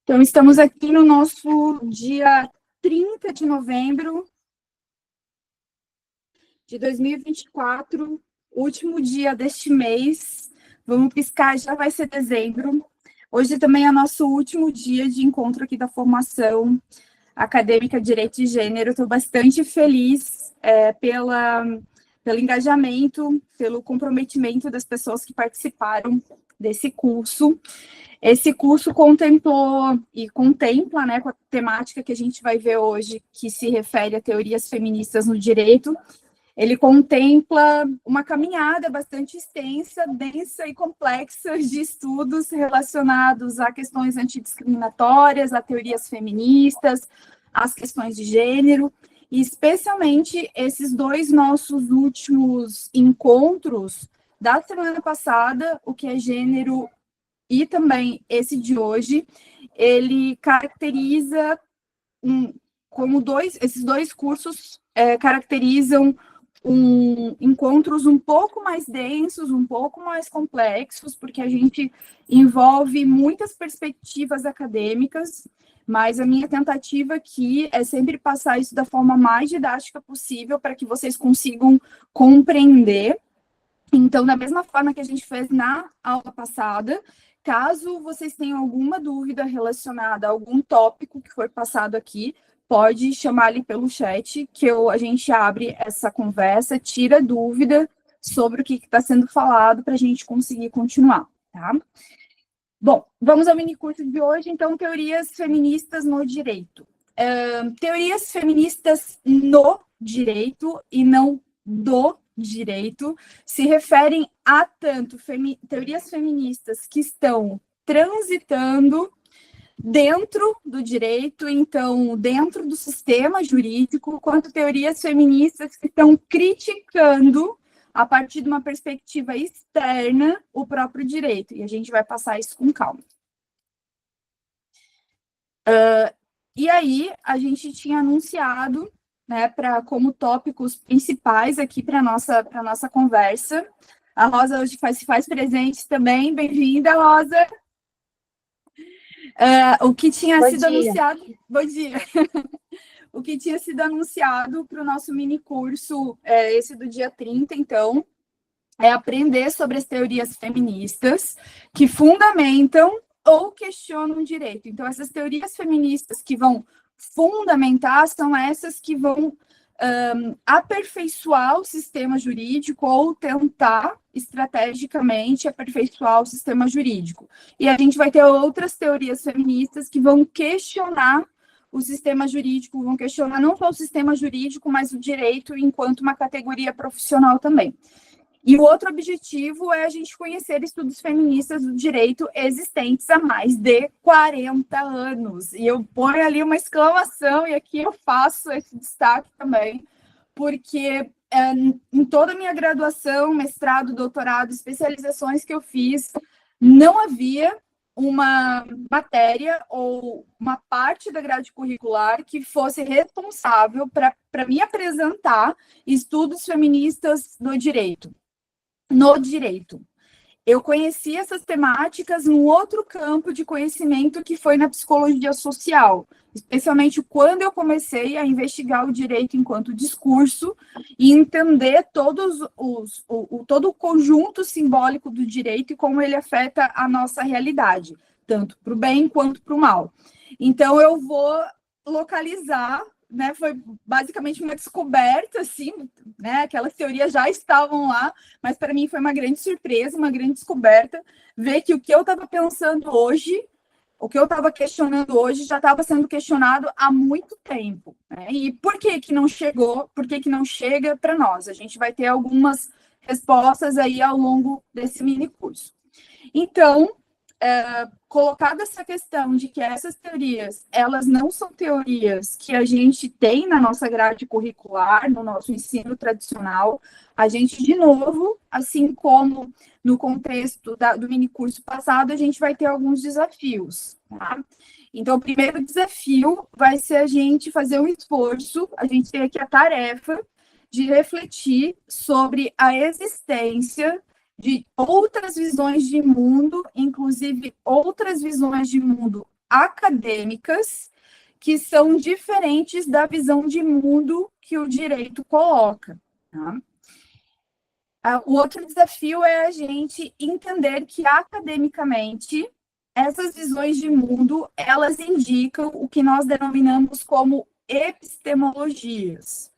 Então, estamos aqui no nosso dia 30 de novembro de 2024, último dia deste mês. Vamos piscar, já vai ser dezembro. Hoje também é nosso último dia de encontro aqui da formação acadêmica de Direito de Gênero. Estou bastante feliz pelo engajamento, pelo comprometimento das pessoas que participaram desse curso. Esse curso contemplou e contempla, né, com a temática que a gente vai ver hoje, que se refere a teorias feministas no direito, ele contempla uma caminhada bastante extensa, densa e complexa de estudos relacionados a questões antidiscriminatórias, a teorias feministas, às questões de gênero, e especialmente esses dois nossos últimos encontros da semana passada, o que é gênero e também esse de hoje, ele caracteriza esses dois cursos caracterizam encontros um pouco mais densos, um pouco mais complexos, porque a gente envolve muitas perspectivas acadêmicas, mas a minha tentativa aqui é sempre passar isso da forma mais didática possível para que vocês consigam compreender. Então, da mesma forma que a gente fez na aula passada, caso vocês tenham alguma dúvida relacionada a algum tópico que foi passado aqui, pode chamar ali pelo chat, que a gente abre essa conversa, tira dúvida sobre o que está sendo falado para a gente conseguir continuar, tá? Bom, vamos ao minicurso de hoje, então, teorias feministas no direito. Teorias feministas no direito e não do direito se referem a tanto teorias feministas que estão transitando dentro do direito, então, dentro do sistema jurídico, quanto teorias feministas que estão criticando, a partir de uma perspectiva externa, o próprio direito. E a gente vai passar isso com calma. E aí, a gente tinha anunciado, né, como tópicos principais aqui para a nossa conversa. A Rosa hoje se faz presente também. Bem-vinda, Rosa! O que tinha sido anunciado... Bom dia! O que tinha sido anunciado para o nosso minicurso, esse do dia 30, então, é aprender sobre as teorias feministas que fundamentam ou questionam o direito. Então, essas teorias feministas que vão fundamentar são essas que vão aperfeiçoar o sistema jurídico ou tentar estrategicamente aperfeiçoar o sistema jurídico. E a gente vai ter outras teorias feministas que vão questionar o sistema jurídico, vão questionar não só o sistema jurídico, mas o direito enquanto uma categoria profissional também. E o outro objetivo é a gente conhecer estudos feministas do direito existentes há mais de 40 anos. E eu ponho ali uma exclamação, e aqui eu faço esse destaque também, porque em toda a minha graduação, mestrado, doutorado, especializações que eu fiz, não havia uma matéria ou uma parte da grade curricular que fosse responsável para me apresentar estudos feministas no direito. Eu conheci essas temáticas num outro campo de conhecimento que foi na psicologia social, especialmente quando eu comecei a investigar o direito enquanto discurso e entender todo o conjunto simbólico do direito e como ele afeta a nossa realidade, tanto para o bem quanto para o mal. Então, eu vou localizar, né, foi basicamente uma descoberta, assim, né, aquelas teorias já estavam lá, mas para mim foi uma grande surpresa, uma grande descoberta, ver que o que eu estava pensando hoje, o que eu estava questionando hoje, já estava sendo questionado há muito tempo, né? E por que não chegou, por que não chega para nós? A gente vai ter algumas respostas aí ao longo desse mini curso. Então, colocada essa questão de que essas teorias, elas não são teorias que a gente tem na nossa grade curricular, no nosso ensino tradicional, a gente, de novo, assim como no contexto do minicurso passado, a gente vai ter alguns desafios, tá? Então, o primeiro desafio vai ser a gente fazer um esforço, a gente tem aqui a tarefa de refletir sobre a existência de outras visões de mundo, inclusive outras visões de mundo acadêmicas que são diferentes da visão de mundo que o direito coloca. Tá? O outro desafio é a gente entender que, academicamente, essas visões de mundo, elas indicam o que nós denominamos como epistemologias.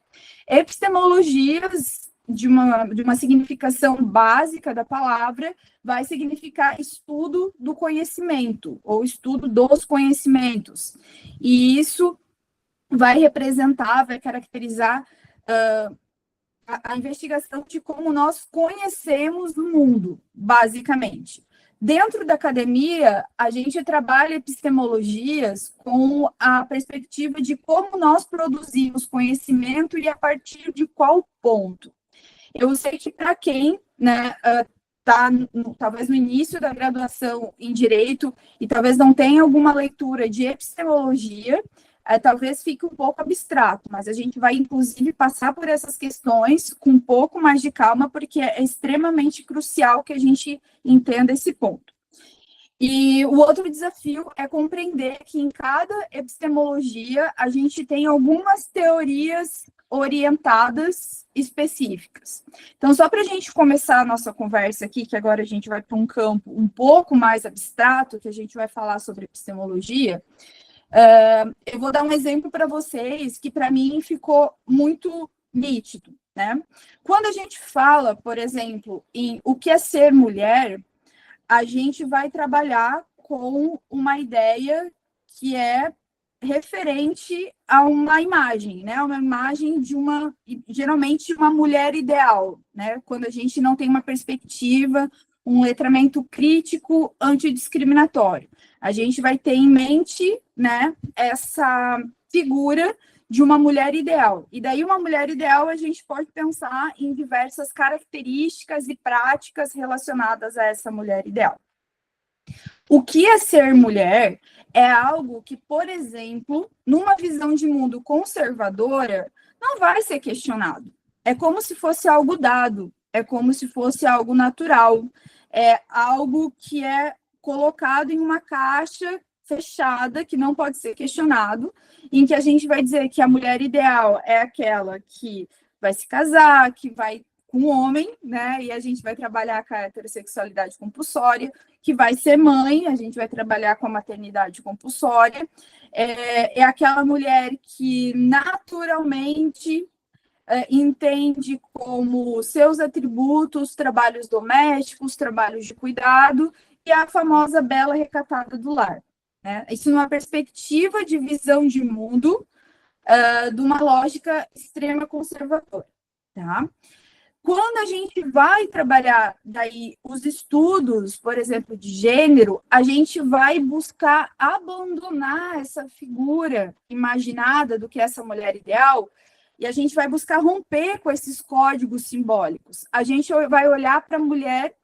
Epistemologias, de uma significação básica da palavra, vai significar estudo do conhecimento, ou estudo dos conhecimentos. E isso vai representar, vai caracterizar a investigação de como nós conhecemos o mundo, basicamente. Dentro da academia, a gente trabalha epistemologias com a perspectiva de como nós produzimos conhecimento e a partir de qual ponto. Eu sei que para quem, né, está talvez no início da graduação em Direito e talvez não tenha alguma leitura de epistemologia, talvez fique um pouco abstrato, mas a gente vai, inclusive, passar por essas questões com um pouco mais de calma, porque é extremamente crucial que a gente entenda esse ponto. E o outro desafio é compreender que em cada epistemologia a gente tem algumas teorias orientadas específicas. Então, só para a gente começar a nossa conversa aqui, que agora a gente vai para um campo um pouco mais abstrato, que a gente vai falar sobre epistemologia, eu vou dar um exemplo para vocês que, para mim, ficou muito nítido, né? Quando a gente fala, por exemplo, em o que é ser mulher, a gente vai trabalhar com uma ideia que é referente a uma imagem, né? Uma imagem de geralmente, uma mulher ideal, né? Quando a gente não tem uma perspectiva, um letramento crítico antidiscriminatório. A gente vai ter em mente, né, essa figura de uma mulher ideal. E daí, uma mulher ideal, a gente pode pensar em diversas características e práticas relacionadas a essa mulher ideal. O que é ser mulher é algo que, por exemplo, numa visão de mundo conservadora, não vai ser questionado. É como se fosse algo dado, é como se fosse algo natural, é algo que é colocado em uma caixa fechada, que não pode ser questionado, em que a gente vai dizer que a mulher ideal é aquela que vai se casar, que vai com um homem, né? E a gente vai trabalhar com a heterossexualidade compulsória, que vai ser mãe, a gente vai trabalhar com a maternidade compulsória, é aquela mulher que naturalmente entende como seus atributos, trabalhos domésticos, trabalhos de cuidado, e a famosa bela recatada do lar. Né? Isso numa perspectiva de visão de mundo, de uma lógica extrema conservadora. Tá? Quando a gente vai trabalhar daí os estudos, por exemplo, de gênero, a gente vai buscar abandonar essa figura imaginada do que é essa mulher ideal e a gente vai buscar romper com esses códigos simbólicos. A gente vai olhar para a mulher,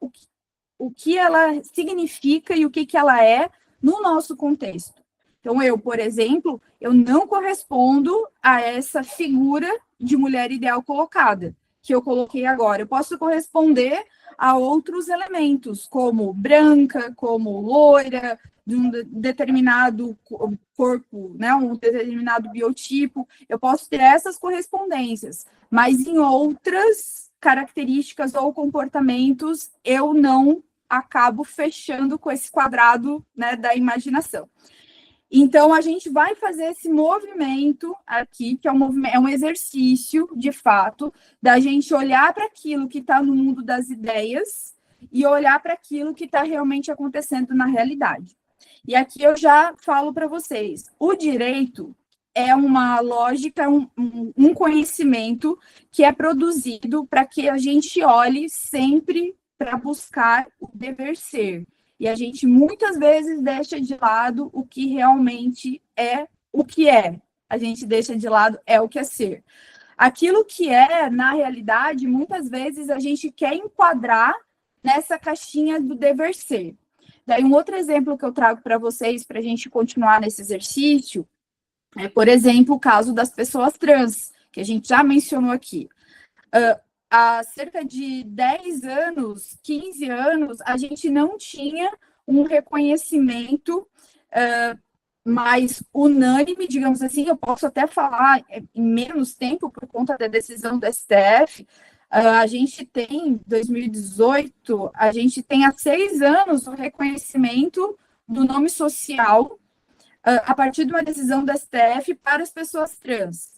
o que ela significa e o que ela é no nosso contexto. Então, eu, por exemplo, eu não correspondo a essa figura de mulher ideal colocada, que eu coloquei agora. Eu posso corresponder a outros elementos, como branca, como loira, de um determinado corpo, né, um determinado biotipo. Eu posso ter essas correspondências, mas em outras características ou comportamentos, eu não acabo fechando com esse quadrado, né, da imaginação. Então, a gente vai fazer esse movimento aqui, que é um exercício, de fato, da gente olhar para aquilo que está no mundo das ideias e olhar para aquilo que está realmente acontecendo na realidade. E aqui eu já falo para vocês, o direito é uma lógica, um conhecimento que é produzido para que a gente olhe sempre para buscar o dever ser. E a gente muitas vezes deixa de lado o que realmente é o que é. A gente deixa de lado o que é ser. Aquilo que é, na realidade, muitas vezes a gente quer enquadrar nessa caixinha do dever ser. Daí, um outro exemplo que eu trago para vocês, para a gente continuar nesse exercício, é, por exemplo, o caso das pessoas trans, que a gente já mencionou aqui. Há cerca de 10 anos, 15 anos, a gente não tinha um reconhecimento mais unânime, digamos assim, eu posso até falar em menos tempo por conta da decisão do STF. A gente tem, 2018, a gente tem há 6 anos o reconhecimento do nome social a partir de uma decisão do STF para as pessoas trans.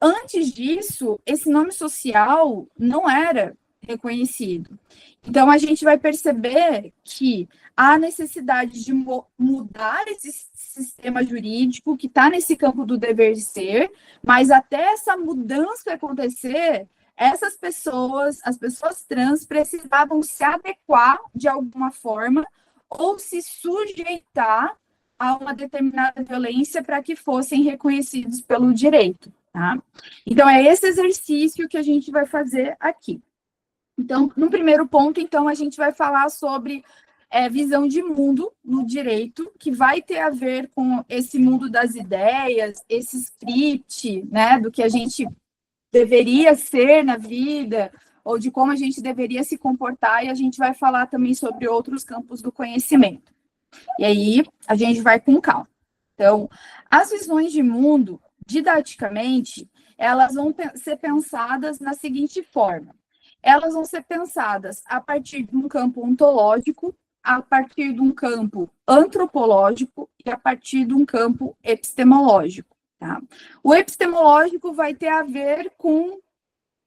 Antes disso, esse nome social não era reconhecido. Então, a gente vai perceber que há necessidade de mudar esse sistema jurídico que está nesse campo do dever ser, mas até essa mudança acontecer, essas pessoas, as pessoas trans, precisavam se adequar de alguma forma ou se sujeitar a uma determinada violência para que fossem reconhecidos pelo direito, tá? Então, é esse exercício que a gente vai fazer aqui. Então, no primeiro ponto, então, a gente vai falar sobre visão de mundo no direito, que vai ter a ver com esse mundo das ideias, esse script, né, do que a gente deveria ser na vida, ou de como a gente deveria se comportar, e a gente vai falar também sobre outros campos do conhecimento. E aí, a gente vai com calma. Então, as visões de mundo, didaticamente, elas vão ser pensadas na seguinte forma. Elas vão ser pensadas a partir de um campo ontológico, a partir de um campo antropológico e a partir de um campo epistemológico, tá? O epistemológico vai ter a ver com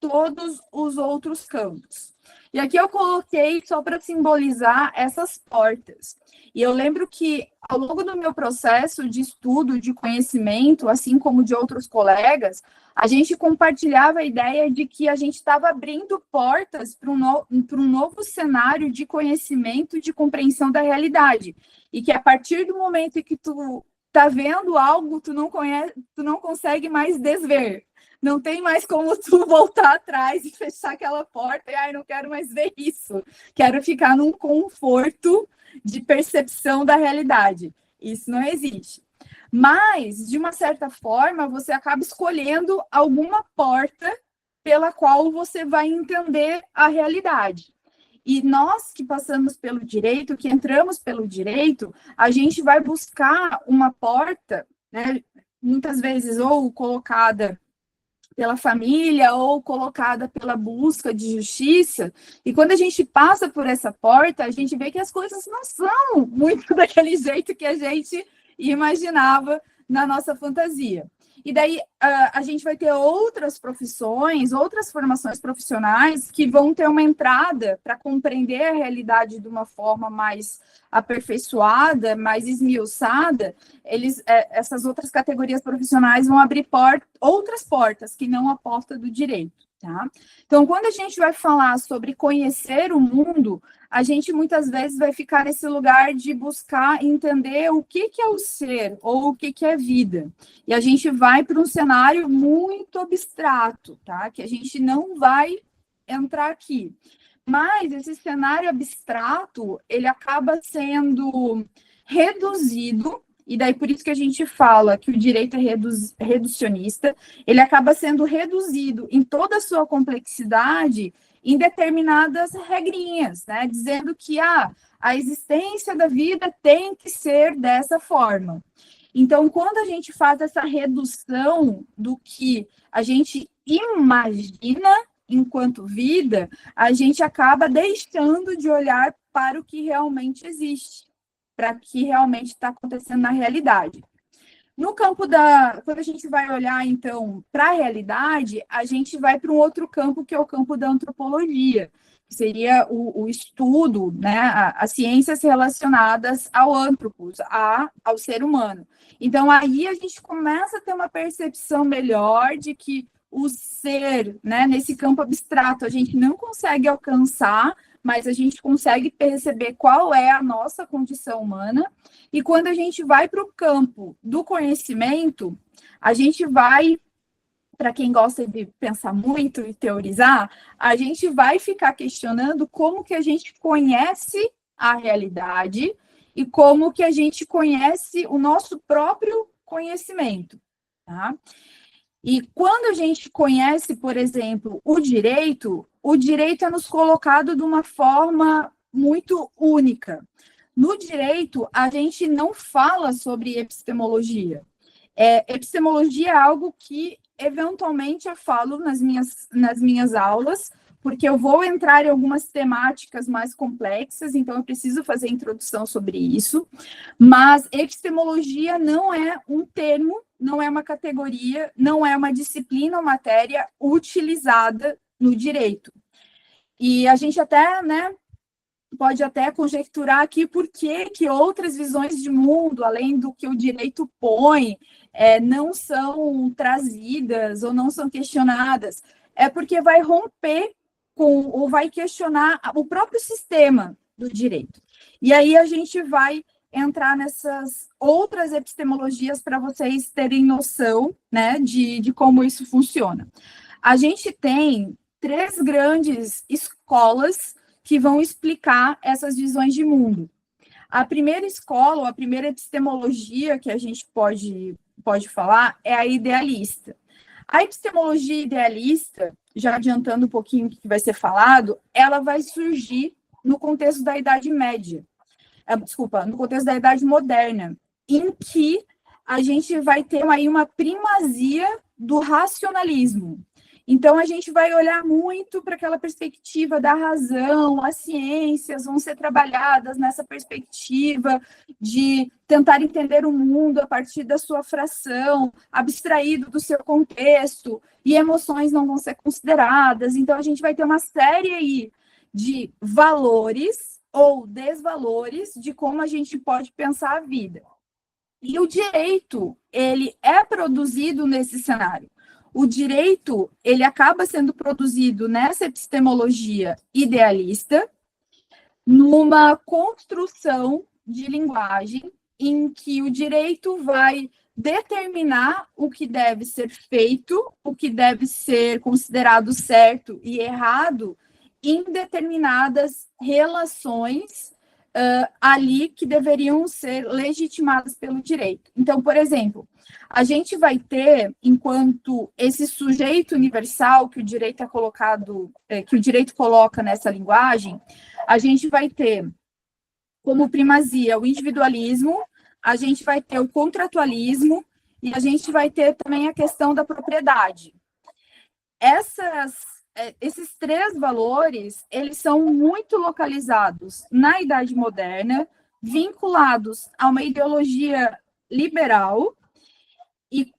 todos os outros campos. E aqui eu coloquei só para simbolizar essas portas. E eu lembro que, ao longo do meu processo de estudo, de conhecimento, assim como de outros colegas, a gente compartilhava a ideia de que a gente estava abrindo portas para um novo cenário de conhecimento, de compreensão da realidade. E que, a partir do momento em que tu está vendo algo, tu não consegue mais desver. Não tem mais como tu voltar atrás e fechar aquela porta e, não quero mais ver isso. Quero ficar num conforto de percepção da realidade. Isso não existe. Mas, de uma certa forma, você acaba escolhendo alguma porta pela qual você vai entender a realidade. E nós que passamos pelo direito, que entramos pelo direito, a gente vai buscar uma porta, né, muitas vezes ou colocada pela família ou colocada pela busca de justiça, e quando a gente passa por essa porta, a gente vê que as coisas não são muito daquele jeito que a gente imaginava na nossa fantasia. E daí a gente vai ter outras profissões, outras formações profissionais que vão ter uma entrada para compreender a realidade de uma forma mais aperfeiçoada, mais esmiuçada. Essas outras categorias profissionais vão abrir outras portas que não a porta do direito, tá? Então, quando a gente vai falar sobre conhecer o mundo, a gente muitas vezes vai ficar nesse lugar de buscar entender o que é o ser ou o que é vida. E a gente vai para um cenário muito abstrato, tá? Que a gente não vai entrar aqui. Mas esse cenário abstrato, ele acaba sendo reduzido, e daí por isso que a gente fala que o direito é reducionista, ele acaba sendo reduzido em toda a sua complexidade em determinadas regrinhas, né? Dizendo que a existência da vida tem que ser dessa forma. Então, quando a gente faz essa redução do que a gente imagina enquanto vida, a gente acaba deixando de olhar para o que realmente existe, para o que realmente está acontecendo na realidade. No campo quando a gente vai olhar, então, para a realidade, a gente vai para um outro campo, que é o campo da antropologia, que seria o estudo, né, as ciências relacionadas ao antropos, ao ser humano. Então, aí a gente começa a ter uma percepção melhor de que o ser, né, nesse campo abstrato, a gente não consegue alcançar, mas a gente consegue perceber qual é a nossa condição humana. E quando a gente vai para o campo do conhecimento, a gente vai, para quem gosta de pensar muito e teorizar, a gente vai ficar questionando como que a gente conhece a realidade e como que a gente conhece o nosso próprio conhecimento, tá? E quando a gente conhece, por exemplo, o direito é nos colocado de uma forma muito única. No direito, a gente não fala sobre epistemologia. Epistemologia é algo que, eventualmente, eu falo nas minhas aulas, porque eu vou entrar em algumas temáticas mais complexas, então eu preciso fazer introdução sobre isso, mas epistemologia não é um termo, não é uma categoria, não é uma disciplina ou matéria utilizada no direito. E a gente até, né, pode até conjecturar aqui por que outras visões de mundo, além do que o direito põe, não são trazidas ou não são questionadas. É porque vai romper com, ou vai questionar o próprio sistema do direito. E aí a gente vai entrar nessas outras epistemologias para vocês terem noção, né, de como isso funciona. A gente tem 3 grandes escolas que vão explicar essas visões de mundo. A primeira escola, ou a primeira epistemologia que a gente pode falar, é a idealista. A epistemologia idealista, já adiantando um pouquinho o que vai ser falado, ela vai surgir no contexto da Idade Média. No contexto da Idade Moderna, em que a gente vai ter aí uma primazia do racionalismo. Então, a gente vai olhar muito para aquela perspectiva da razão, as ciências vão ser trabalhadas nessa perspectiva de tentar entender o mundo a partir da sua fração, abstraído do seu contexto, e emoções não vão ser consideradas. Então, a gente vai ter uma série aí de valores ou desvalores de como a gente pode pensar a vida. E o direito, ele é produzido nesse cenário. O direito, ele acaba sendo produzido nessa epistemologia idealista, numa construção de linguagem em que o direito vai determinar o que deve ser feito, o que deve ser considerado certo e errado em determinadas relações ali que deveriam ser legitimadas pelo direito. Então, por exemplo, a gente vai ter, enquanto esse sujeito universal que o direito é colocado, que o direito coloca nessa linguagem, a gente vai ter como primazia o individualismo, a gente vai ter o contratualismo e a gente vai ter também a questão da propriedade. Esses 3 valores, eles são muito localizados na Idade Moderna, vinculados a uma ideologia liberal, e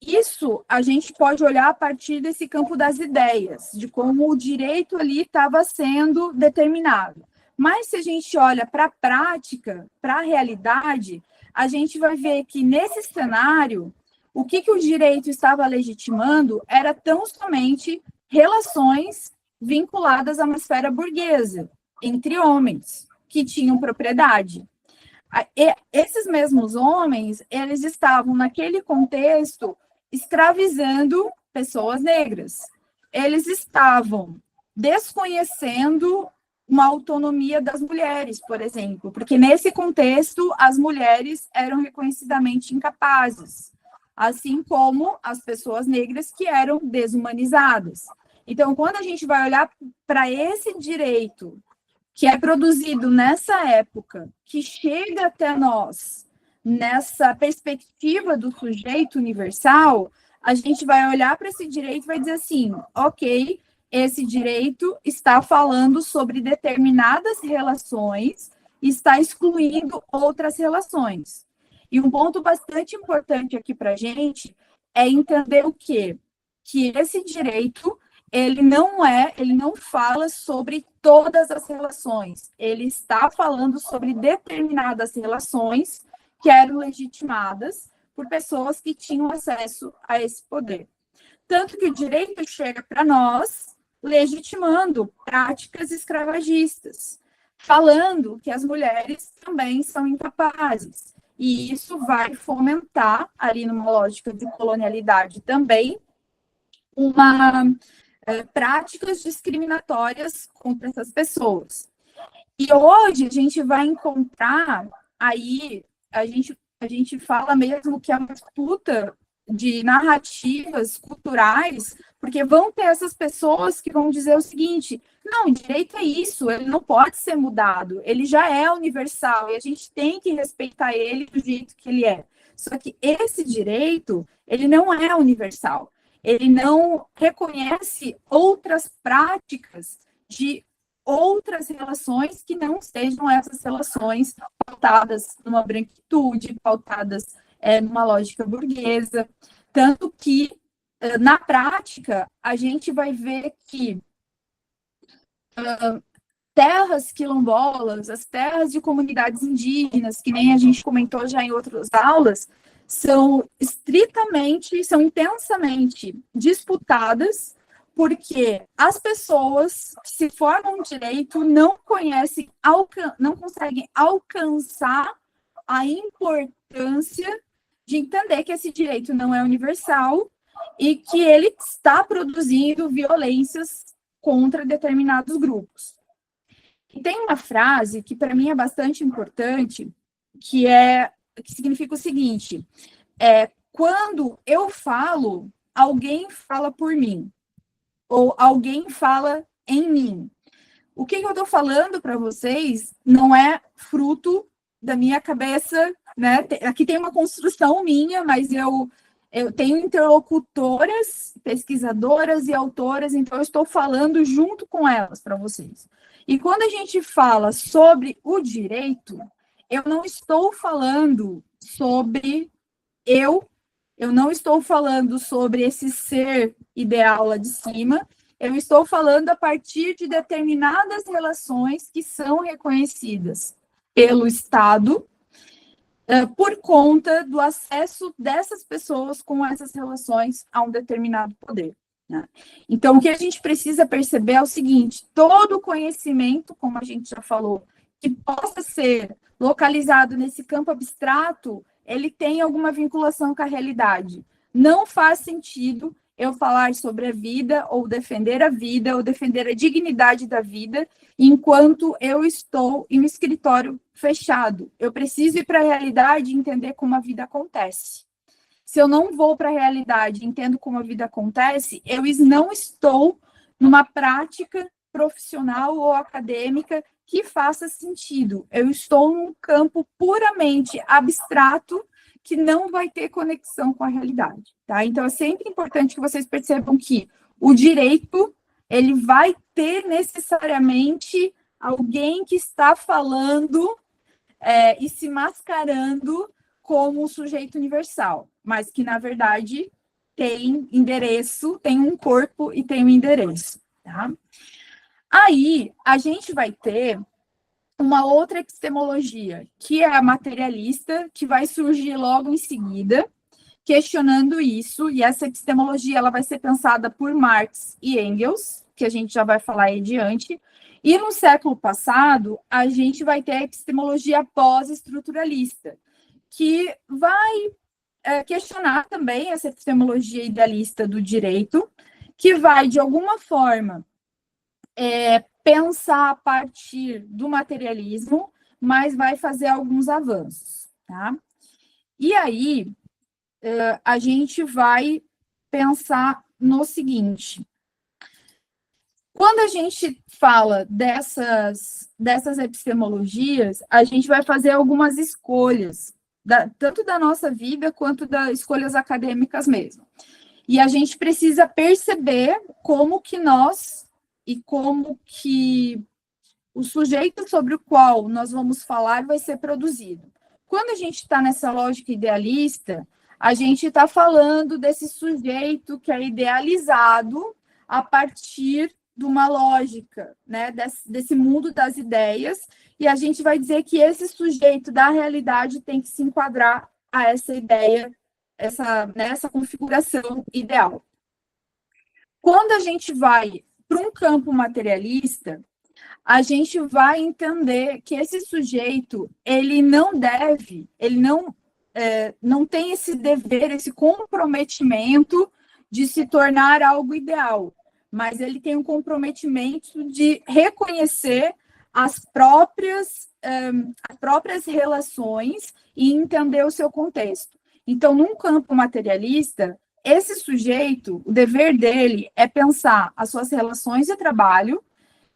isso a gente pode olhar a partir desse campo das ideias, de como o direito ali estava sendo determinado. Mas se a gente olha para a prática, para a realidade, a gente vai ver que nesse cenário, o que o direito estava legitimando era tão somente relações vinculadas a uma esfera burguesa, entre homens que tinham propriedade. Esses mesmos homens, eles estavam, naquele contexto, escravizando pessoas negras. Eles estavam desconhecendo uma autonomia das mulheres, por exemplo, porque nesse contexto as mulheres eram reconhecidamente incapazes, assim como as pessoas negras que eram desumanizadas. Então, quando a gente vai olhar para esse direito que é produzido nessa época, que chega até nós nessa perspectiva do sujeito universal, a gente vai olhar para esse direito e vai dizer assim, ok, esse direito está falando sobre determinadas relações e está excluindo outras relações. E um ponto bastante importante aqui para a gente é entender o quê? Que esse direito, ele não fala sobre todas as relações, ele está falando sobre determinadas relações que eram legitimadas por pessoas que tinham acesso a esse poder. Tanto que o direito chega para nós legitimando práticas escravagistas, falando que as mulheres também são incapazes. E isso vai fomentar, ali numa lógica de colonialidade também, práticas discriminatórias contra essas pessoas. E hoje a gente vai encontrar aí, a gente fala mesmo que é uma disputa de narrativas culturais, porque vão ter essas pessoas que vão dizer o seguinte, Não, o direito é isso, ele não pode ser mudado, ele já é universal e a gente tem que respeitar ele do jeito que ele é. Só que esse direito, ele não é universal, ele não reconhece outras práticas de outras relações que não sejam essas relações pautadas numa branquitude, pautadas numa lógica burguesa. Tanto que, na prática, a gente vai ver que terras quilombolas, as terras de comunidades indígenas, que nem a gente comentou já em outras aulas, são intensamente disputadas, porque as pessoas que se formam em direito não conseguem alcançar a importância de entender que esse direito não é universal e que ele está produzindo violências contra determinados grupos. E tem uma frase que para mim é bastante importante, que significa o seguinte: quando eu falo, alguém fala por mim, ou alguém fala em mim. O que eu estou falando para vocês não é fruto da minha cabeça, né? Aqui tem uma construção minha, mas eu tenho interlocutoras, pesquisadoras e autoras, então eu estou falando junto com elas para vocês. E quando a gente fala sobre o direito, eu não estou falando sobre eu não estou falando sobre esse ser ideal lá de cima, eu estou falando a partir de determinadas relações que são reconhecidas pelo Estado, por conta do acesso dessas pessoas com essas relações a um determinado poder. Né? Então, o que a gente precisa perceber é o seguinte: todo conhecimento, como a gente já falou, que possa ser localizado nesse campo abstrato, ele tem alguma vinculação com a realidade. Não faz sentido eu falar sobre a vida, ou defender a dignidade da vida, enquanto eu estou em um escritório fechado. Eu preciso ir para a realidade e entender como a vida acontece. Se eu não vou para a realidade e entendo como a vida acontece, eu não estou numa prática profissional ou acadêmica que faça sentido. Eu estou num campo puramente abstrato que não vai ter conexão com a realidade, tá? Então, é sempre importante que vocês percebam que o direito, ele vai ter necessariamente alguém que está falando e se mascarando como um sujeito universal, mas que, na verdade, tem endereço, tem um corpo e tem um endereço, tá? Aí, a gente vai ter uma outra epistemologia, que é a materialista, que vai surgir logo em seguida, questionando isso, e essa epistemologia ela vai ser pensada por Marx e Engels, que a gente já vai falar aí adiante, e no século passado, a gente vai ter a epistemologia pós-estruturalista, que vai questionar também essa epistemologia idealista do direito, que vai, de alguma forma, pensar a partir do materialismo, mas vai fazer alguns avanços, tá? E aí, a gente vai pensar no seguinte: quando a gente fala dessas epistemologias, a gente vai fazer algumas escolhas, tanto da nossa vida quanto das escolhas acadêmicas mesmo. E a gente precisa perceber como que nós e como que o sujeito sobre o qual nós vamos falar vai ser produzido. Quando a gente está nessa lógica idealista, a gente está falando desse sujeito que é idealizado a partir de uma lógica, né, desse mundo das ideias, e a gente vai dizer que esse sujeito da realidade tem que se enquadrar a essa ideia, essa configuração ideal. Quando a gente vai para um campo materialista, a gente vai entender que esse sujeito, ele não tem esse dever, esse comprometimento de se tornar algo ideal, mas ele tem um comprometimento de reconhecer as próprias relações e entender o seu contexto. Então, num campo materialista, esse sujeito, o dever dele é pensar as suas relações de trabalho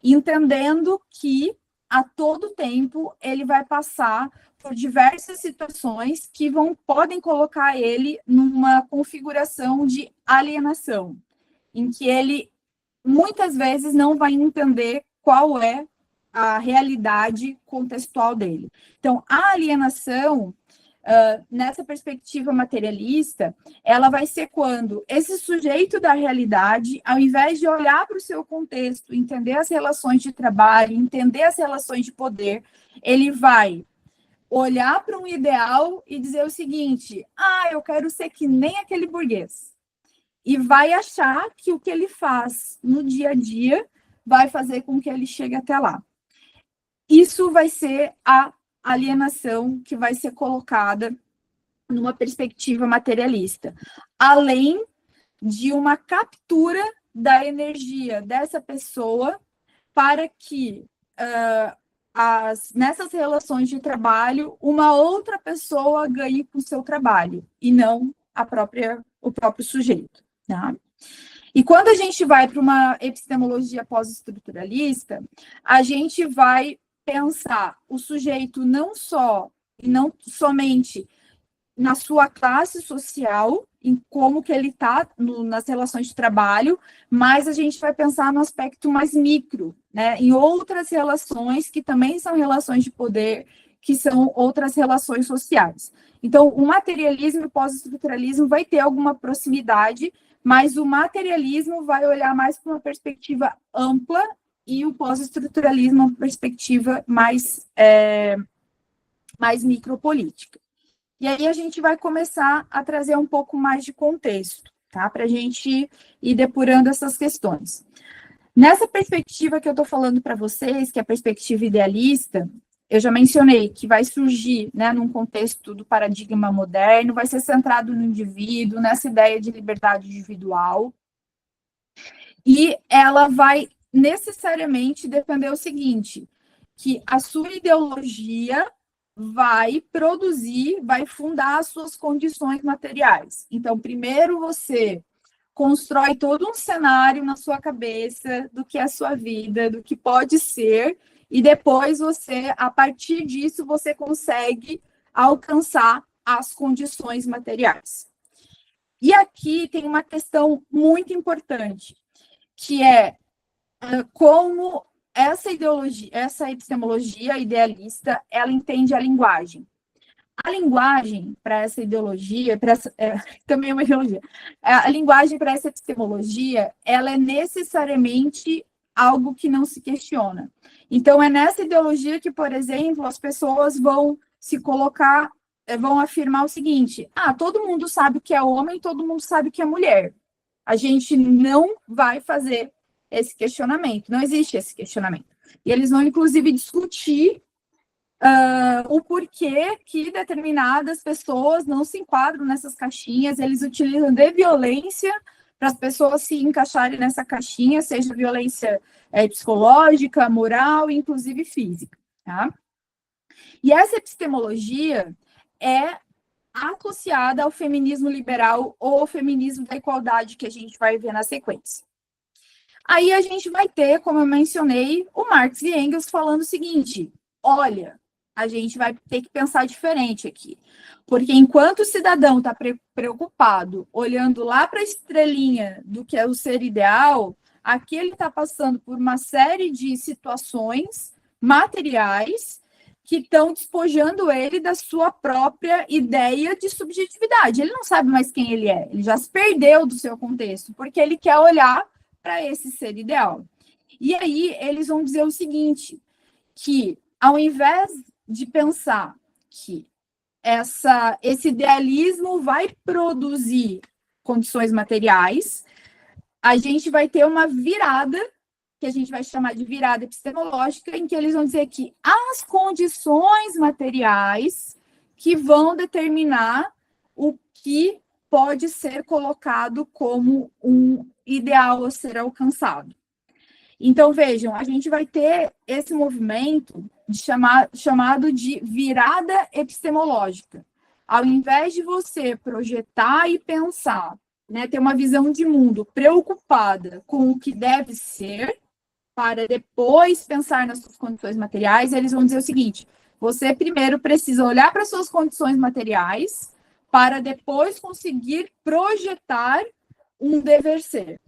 entendendo que a todo tempo ele vai passar por diversas situações que podem colocar ele numa configuração de alienação, em que ele muitas vezes não vai entender qual é a realidade contextual dele. Então, a alienação, nessa perspectiva materialista, ela vai ser quando esse sujeito da realidade, ao invés de olhar para o seu contexto, entender as relações de trabalho, entender as relações de poder, ele vai olhar para um ideal e dizer o seguinte: eu quero ser que nem aquele burguês. E vai achar que o que ele faz no dia a dia vai fazer com que ele chegue até lá. Isso vai ser a alienação que vai ser colocada numa perspectiva materialista, além de uma captura da energia dessa pessoa para que nessas relações de trabalho uma outra pessoa ganhe com o seu trabalho e não o próprio sujeito. Tá? E quando a gente vai para uma epistemologia pós-estruturalista, a gente vai pensar o sujeito não somente na sua classe social, em como que ele está nas relações de trabalho, mas a gente vai pensar no aspecto mais micro, né, em outras relações que também são relações de poder, que são outras relações sociais. Então, o materialismo e o pós-estruturalismo vai ter alguma proximidade, mas o materialismo vai olhar mais para uma perspectiva ampla e o pós-estruturalismo uma perspectiva mais micropolítica. E aí a gente vai começar a trazer um pouco mais de contexto, tá? Para a gente ir depurando essas questões. Nessa perspectiva que eu estou falando para vocês, que é a perspectiva idealista, eu já mencionei que vai surgir, né, num contexto do paradigma moderno, vai ser centrado no indivíduo, nessa ideia de liberdade individual, e ela vai necessariamente defender o seguinte, que a sua ideologia vai produzir, vai fundar as suas condições materiais. Então, primeiro você constrói todo um cenário na sua cabeça do que é a sua vida, do que pode ser, e depois você, a partir disso, você consegue alcançar as condições materiais. E aqui tem uma questão muito importante, que é como essa ideologia, essa epistemologia idealista, ela entende a linguagem. A linguagem para essa ideologia, também é uma ideologia, a linguagem para essa epistemologia, ela é necessariamente algo que não se questiona. Então, é nessa ideologia que, por exemplo, as pessoas vão se colocar, vão afirmar o seguinte: todo mundo sabe que é homem, todo mundo sabe que é mulher. A gente não vai fazer esse questionamento, não existe esse questionamento. E eles vão, inclusive, discutir o porquê que determinadas pessoas não se enquadram nessas caixinhas, eles utilizam de violência para as pessoas se encaixarem nessa caixinha, seja violência psicológica, moral, inclusive física. Tá? E essa epistemologia é associada ao feminismo liberal ou ao feminismo da igualdade que a gente vai ver na sequência. Aí a gente vai ter, como eu mencionei, o Marx e Engels falando o seguinte: olha, a gente vai ter que pensar diferente aqui. Porque enquanto o cidadão está preocupado, olhando lá para a estrelinha do que é o ser ideal, aqui ele está passando por uma série de situações materiais que estão despojando ele da sua própria ideia de subjetividade. Ele não sabe mais quem ele é, ele já se perdeu do seu contexto, porque ele quer olhar para esse ser ideal. E aí eles vão dizer o seguinte, que ao invés de pensar que esse idealismo vai produzir condições materiais, a gente vai ter uma virada, que a gente vai chamar de virada epistemológica, em que eles vão dizer que as condições materiais que vão determinar o que pode ser colocado como um ideal a ser alcançado. Então, vejam, a gente vai ter esse movimento chamado de virada epistemológica. Ao invés de você projetar e pensar, né, ter uma visão de mundo preocupada com o que deve ser, para depois pensar nas suas condições materiais, eles vão dizer o seguinte: você primeiro precisa olhar para suas condições materiais para depois conseguir projetar um dever ser.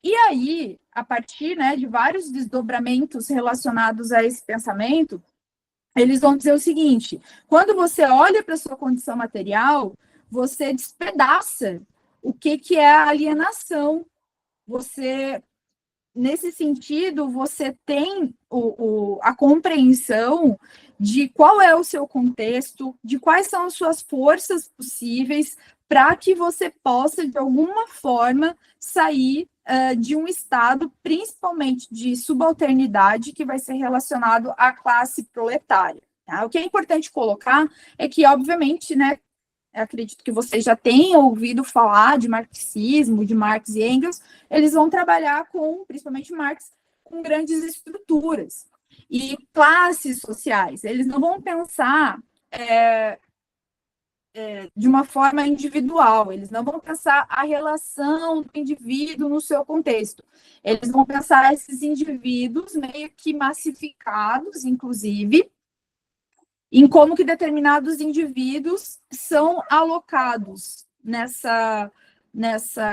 E aí, a partir, né, de vários desdobramentos relacionados a esse pensamento, eles vão dizer o seguinte: quando você olha para a sua condição material, você despedaça o que é a alienação. Você, nesse sentido, você tem a compreensão de qual é o seu contexto, de quais são as suas forças possíveis, para que você possa, de alguma forma, sair de um estado, principalmente de subalternidade, que vai ser relacionado à classe proletária. Tá? O que é importante colocar é que, obviamente, né, eu acredito que vocês já tenham ouvido falar de marxismo, de Marx e Engels, eles vão trabalhar com, principalmente Marx, com grandes estruturas e classes sociais. Eles não vão pensar de uma forma individual, eles não vão pensar a relação do indivíduo no seu contexto. Eles vão pensar esses indivíduos meio que massificados, inclusive, em como que determinados indivíduos são alocados nessa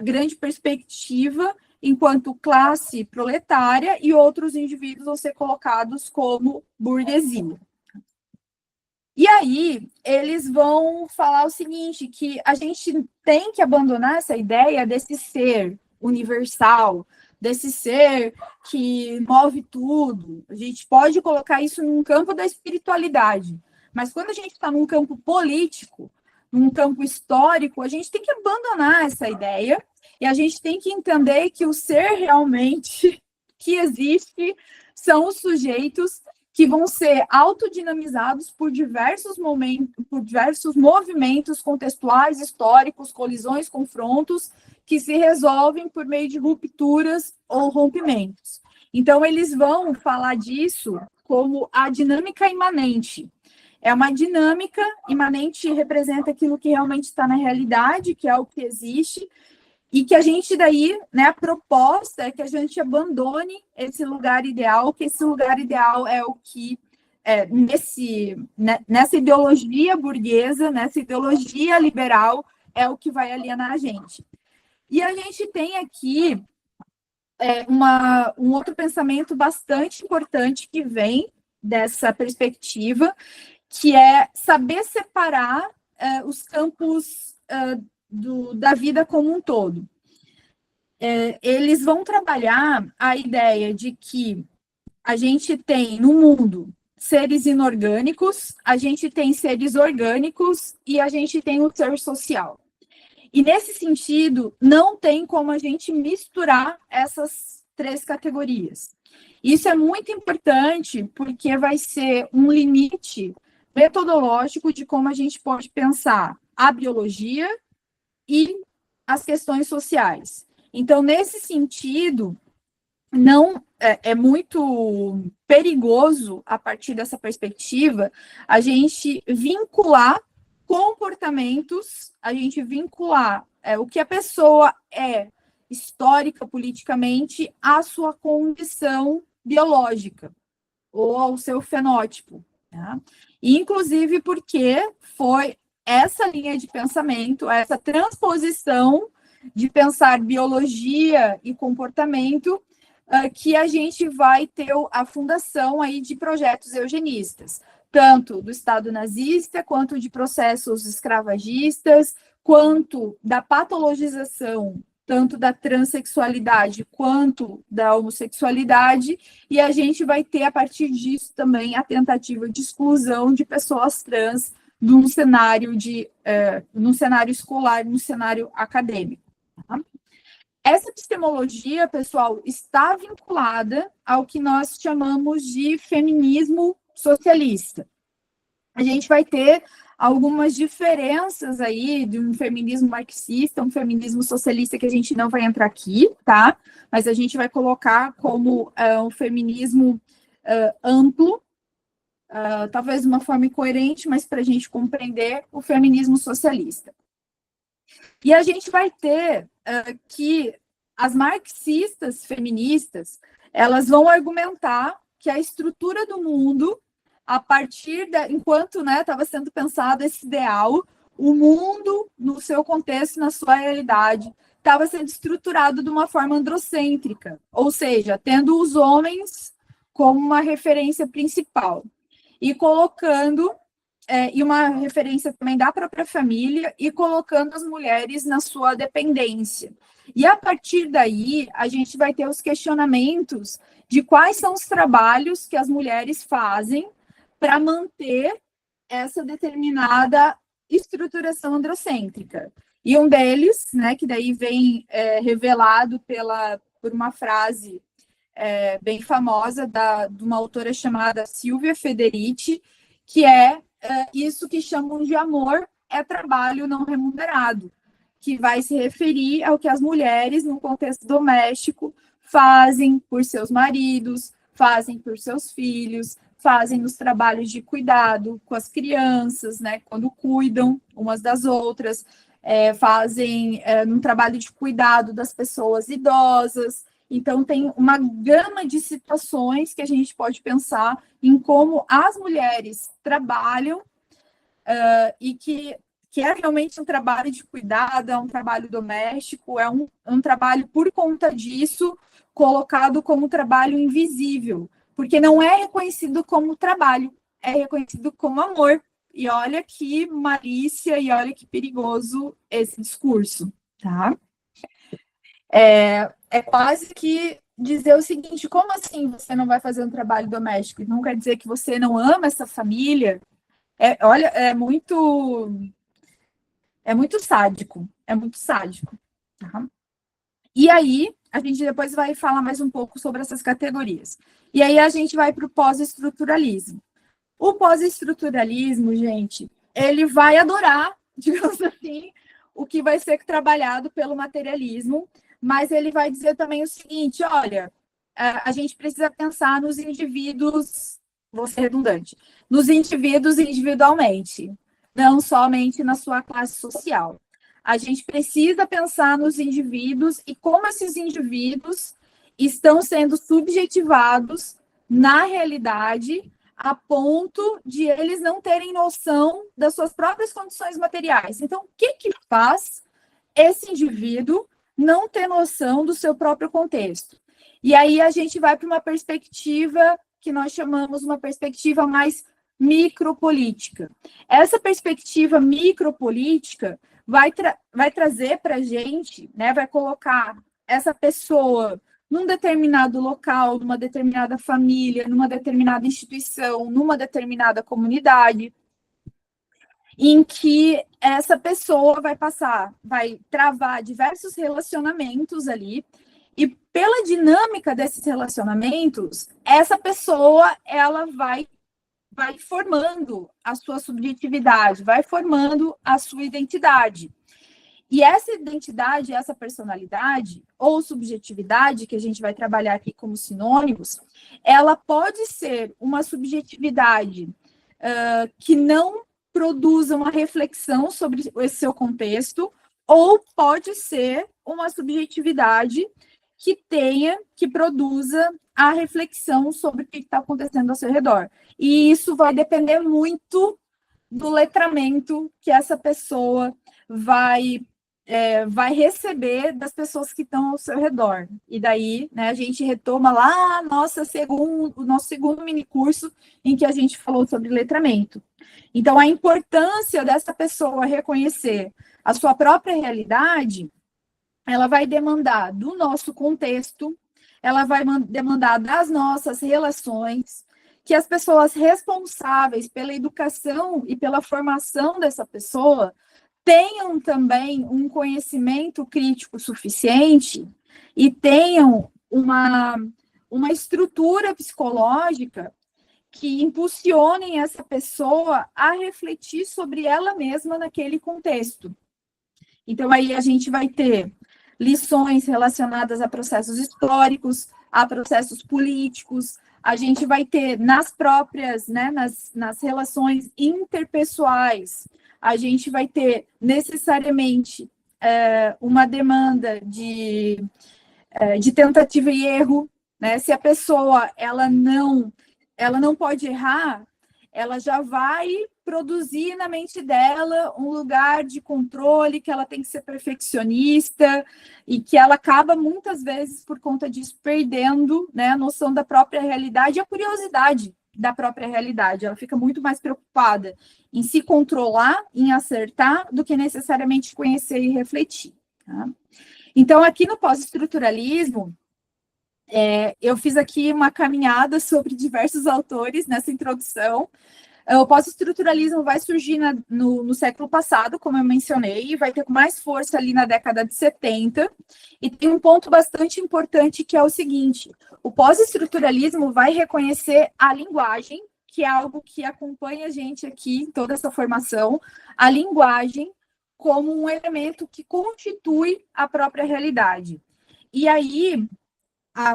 grande perspectiva enquanto classe proletária e outros indivíduos vão ser colocados como burguesia. E aí, eles vão falar o seguinte, que a gente tem que abandonar essa ideia desse ser universal, desse ser que move tudo. A gente pode colocar isso num campo da espiritualidade, mas quando a gente está num campo político, num campo histórico, a gente tem que abandonar essa ideia e a gente tem que entender que o ser realmente que existe são os sujeitos que vão ser autodinamizados por diversos momentos, por diversos movimentos contextuais, históricos, colisões, confrontos, que se resolvem por meio de rupturas ou rompimentos. Então, eles vão falar disso como a dinâmica imanente. É uma dinâmica imanente, representa aquilo que realmente está na realidade, que é o que existe, e que a gente daí, né, a proposta é que a gente abandone esse lugar ideal, que esse lugar ideal é o que, nessa ideologia burguesa, nessa ideologia liberal, é o que vai alienar a gente. E a gente tem aqui um outro pensamento bastante importante que vem dessa perspectiva, que é saber separar os campos da vida como um todo. Eles vão trabalhar a ideia de que a gente tem no mundo seres inorgânicos, a gente tem seres orgânicos e a gente tem o ser social. E nesse sentido, não tem como a gente misturar essas três categorias. Isso é muito importante porque vai ser um limite metodológico de como a gente pode pensar a biologia e as questões sociais. Então, nesse sentido, não é muito perigoso, a partir dessa perspectiva, a gente vincular comportamentos, a gente vincular o que a pessoa é histórica, politicamente, à sua condição biológica ou ao seu fenótipo. Tá? Inclusive porque foi essa linha de pensamento, essa transposição de pensar biologia e comportamento que a gente vai ter a fundação aí de projetos eugenistas, tanto do Estado nazista, quanto de processos escravagistas, quanto da patologização, tanto da transexualidade quanto da homossexualidade, e a gente vai ter, a partir disso, também a tentativa de exclusão de pessoas trans num cenário escolar, num cenário acadêmico. Tá? Essa epistemologia, pessoal, está vinculada ao que nós chamamos de feminismo socialista. A gente vai ter algumas diferenças aí de um feminismo marxista, um feminismo socialista, que a gente não vai entrar aqui, tá? Mas a gente vai colocar como um feminismo amplo, talvez de uma forma incoerente, mas para a gente compreender o feminismo socialista. E a gente vai ter que as marxistas feministas, elas vão argumentar que a estrutura do mundo, a partir enquanto, né, estava sendo pensado esse ideal, o mundo, no seu contexto, na sua realidade, estava sendo estruturado de uma forma androcêntrica, ou seja, tendo os homens como uma referência principal, e colocando, e uma referência também da própria família, e colocando as mulheres na sua dependência. E a partir daí, a gente vai ter os questionamentos de quais são os trabalhos que as mulheres fazem para manter essa determinada estruturação androcêntrica. E um deles, né, que daí vem revelado por uma frase bem famosa de uma autora chamada Silvia Federici, que é isso que chamam de amor é trabalho não remunerado, que vai se referir ao que as mulheres, no contexto doméstico, fazem por seus maridos, fazem por seus filhos, fazem nos trabalhos de cuidado com as crianças, né, quando cuidam umas das outras, fazem no trabalho de cuidado das pessoas idosas. Então, tem uma gama de situações que a gente pode pensar em como as mulheres trabalham e que é realmente um trabalho de cuidado, é um trabalho doméstico, é um trabalho, por conta disso, colocado como trabalho invisível, porque não é reconhecido como trabalho, é reconhecido como amor. E olha que malícia e olha que perigoso esse discurso, tá? É quase que dizer o seguinte: como assim você não vai fazer um trabalho doméstico? Não quer dizer que você não ama essa família? Olha, é muito sádico, é muito sádico. Tá? E aí, a gente depois vai falar mais um pouco sobre essas categorias. E aí a gente vai para o pós-estruturalismo. O pós-estruturalismo, gente, ele vai adorar, digamos assim, o que vai ser trabalhado pelo materialismo, mas ele vai dizer também o seguinte: olha, a gente precisa pensar nos indivíduos, vou ser redundante, nos indivíduos individualmente, não somente na sua classe social. A gente precisa pensar nos indivíduos e como esses indivíduos estão sendo subjetivados na realidade, a ponto de eles não terem noção das suas próprias condições materiais. Então, o que faz esse indivíduo não ter noção do seu próprio contexto? E aí a gente vai para uma perspectiva que nós chamamos uma perspectiva mais micropolítica. Essa perspectiva micropolítica vai trazer para a gente, né, vai colocar essa pessoa num determinado local, numa determinada família, numa determinada instituição, numa determinada comunidade, em que essa pessoa vai travar diversos relacionamentos ali, e pela dinâmica desses relacionamentos, essa pessoa, ela vai formando a sua subjetividade, vai formando a sua identidade. E essa identidade, essa personalidade ou subjetividade, que a gente vai trabalhar aqui como sinônimos, ela pode ser uma subjetividade que não produza uma reflexão sobre esse seu contexto, ou pode ser uma subjetividade que produza a reflexão sobre o que está acontecendo ao seu redor. E isso vai depender muito do letramento que essa pessoa vai receber das pessoas que estão ao seu redor. E daí, né, a gente retoma lá o nosso segundo mini curso em que a gente falou sobre letramento. Então, a importância dessa pessoa reconhecer a sua própria realidade, ela vai demandar do nosso contexto, ela vai demandar das nossas relações, que as pessoas responsáveis pela educação e pela formação dessa pessoa tenham também um conhecimento crítico suficiente e tenham uma estrutura psicológica que impulsionem essa pessoa a refletir sobre ela mesma naquele contexto. Então, aí a gente vai ter lições relacionadas a processos históricos, a processos políticos, a gente vai ter nas próprias, né, nas relações interpessoais, a gente vai ter necessariamente uma demanda de tentativa e erro, né? Se a pessoa ela não pode errar, ela já vai produzir na mente dela um lugar de controle, que ela tem que ser perfeccionista e que ela acaba muitas vezes por conta disso perdendo, né, a noção da própria realidade e a curiosidade da própria realidade. Ela fica muito mais preocupada em se controlar, em acertar, do que necessariamente conhecer e refletir. Tá? Então, aqui no pós-estruturalismo, eu fiz aqui uma caminhada sobre diversos autores nessa introdução. O pós-estruturalismo vai surgir no século passado, como eu mencionei, e vai ter mais força ali na década de 70. E tem um ponto bastante importante que é o seguinte: o pós-estruturalismo vai reconhecer a linguagem, que é algo que acompanha a gente aqui em toda essa formação, a linguagem como um elemento que constitui a própria realidade. E aí,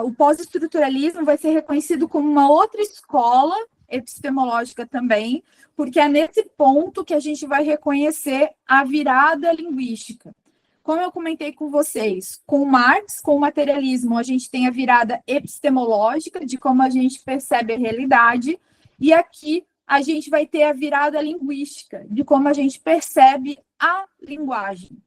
o pós-estruturalismo vai ser reconhecido como uma outra escola epistemológica também, porque é nesse ponto que a gente vai reconhecer a virada linguística. Como eu comentei com vocês, com Marx, com o materialismo, a gente tem a virada epistemológica, de como a gente percebe a realidade, e aqui a gente vai ter a virada linguística, de como a gente percebe a linguagem.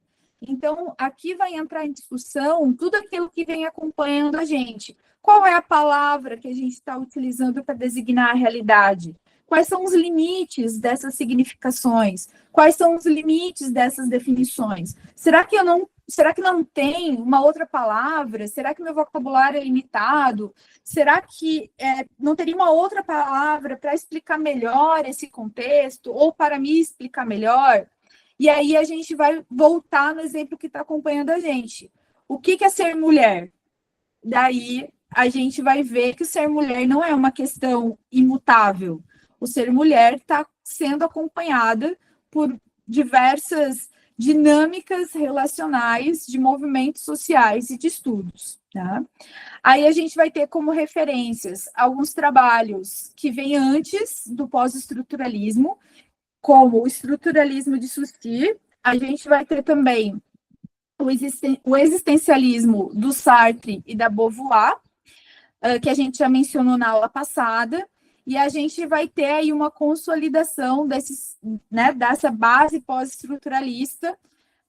Então, aqui vai entrar em discussão tudo aquilo que vem acompanhando a gente. Qual é a palavra que a gente está utilizando para designar a realidade? Quais são os limites dessas significações? Quais são os limites dessas definições? Será que não tem uma outra palavra? Será que meu vocabulário é limitado? Será que não teria uma outra palavra para explicar melhor esse contexto? Ou para me explicar melhor? E aí a gente vai voltar no exemplo que está acompanhando a gente. O que é ser mulher? Daí a gente vai ver que ser mulher não é uma questão imutável. O ser mulher está sendo acompanhada por diversas dinâmicas relacionais de movimentos sociais e de estudos. Tá? Aí a gente vai ter como referências alguns trabalhos que vêm antes do pós-estruturalismo, como o estruturalismo de Saussure. A gente vai ter também o existencialismo do Sartre e da Beauvoir, que a gente já mencionou na aula passada, e a gente vai ter aí uma consolidação dessa base pós-estruturalista,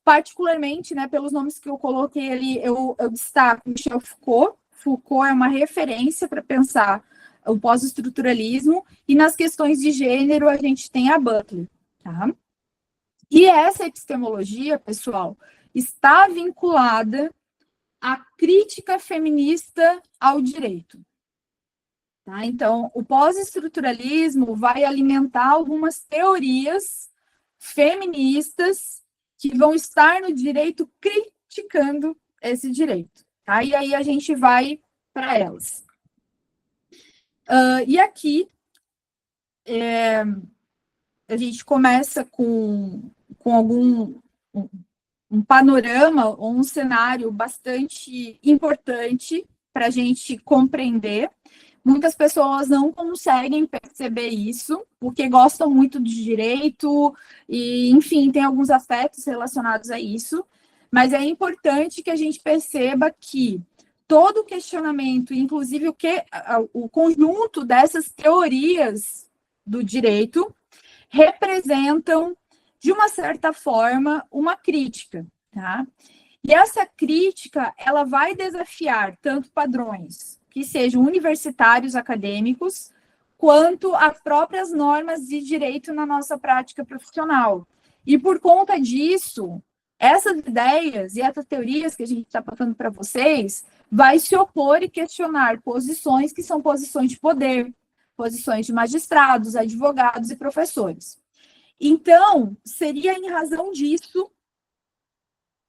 particularmente, pelos nomes que eu coloquei ali, eu destaco Michel Foucault. Foucault é uma referência para pensar o pós-estruturalismo, e nas questões de gênero a gente tem a Butler, tá? E essa epistemologia, pessoal, está vinculada à crítica feminista ao direito. Tá? Então, o pós-estruturalismo vai alimentar algumas teorias feministas que vão estar no direito criticando esse direito. Tá? E aí a gente vai para elas. E aqui a gente começa com um panorama ou um cenário bastante importante para a gente compreender. Muitas pessoas não conseguem perceber isso, porque gostam muito de direito e, enfim, tem alguns afetos relacionados a isso, mas é importante que a gente perceba que todo o questionamento, inclusive o conjunto dessas teorias do direito, representam, de uma certa forma, uma crítica, tá? E essa crítica, ela vai desafiar tanto padrões que sejam universitários, acadêmicos, quanto as próprias normas de direito na nossa prática profissional. E por conta disso, essas ideias e essas teorias que a gente está passando para vocês vai se opor e questionar posições que são posições de poder, posições de magistrados, advogados e professores. Então, seria em razão disso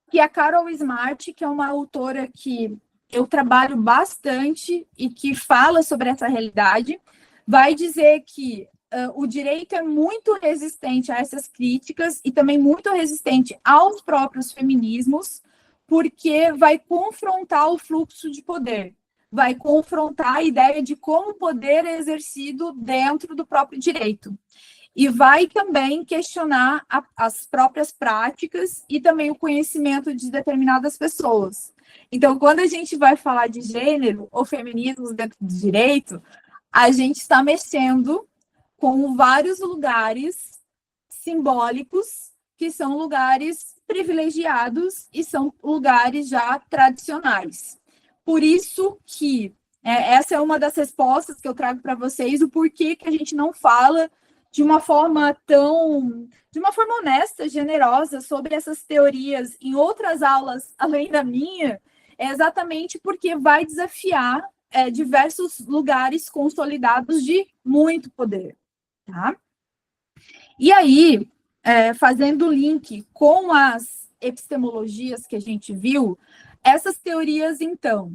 que a Carol Smart, que é uma autora que eu trabalho bastante e que fala sobre essa realidade, vai dizer que o direito é muito resistente a essas críticas e também muito resistente aos próprios feminismos, porque vai confrontar o fluxo de poder, vai confrontar a ideia de como o poder é exercido dentro do próprio direito. E vai também questionar as próprias práticas e também o conhecimento de determinadas pessoas. Então, quando a gente vai falar de gênero ou feminismos dentro do direito, a gente está mexendo com vários lugares simbólicos que são lugares privilegiados e são lugares já tradicionais. Por isso que essa é uma das respostas que eu trago para vocês, o porquê que a gente não fala de uma forma honesta, generosa sobre essas teorias em outras aulas além da minha, é exatamente porque vai desafiar diversos lugares consolidados de muito poder, tá? E aí, fazendo o link com as epistemologias que a gente viu, essas teorias, então,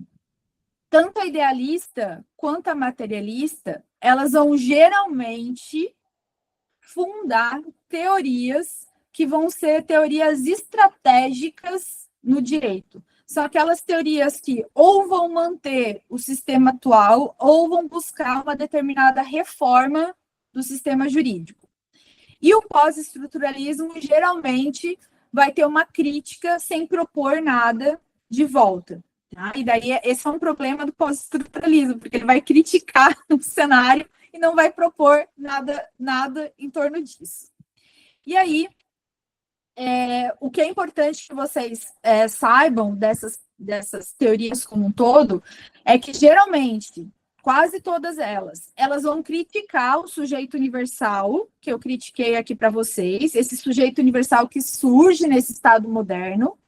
tanto a idealista quanto a materialista, elas vão geralmente fundar teorias que vão ser teorias estratégicas no direito. São aquelas teorias que ou vão manter o sistema atual ou vão buscar uma determinada reforma do sistema jurídico. E o pós-estruturalismo geralmente vai ter uma crítica sem propor nada de volta. Tá? E daí esse é um problema do pós-estruturalismo, porque ele vai criticar o cenário e não vai propor nada em torno disso. E aí, o que é importante que vocês saibam dessas teorias como um todo é que, geralmente, quase todas elas vão criticar o sujeito universal, que eu critiquei aqui para vocês, esse sujeito universal que surge nesse Estado moderno.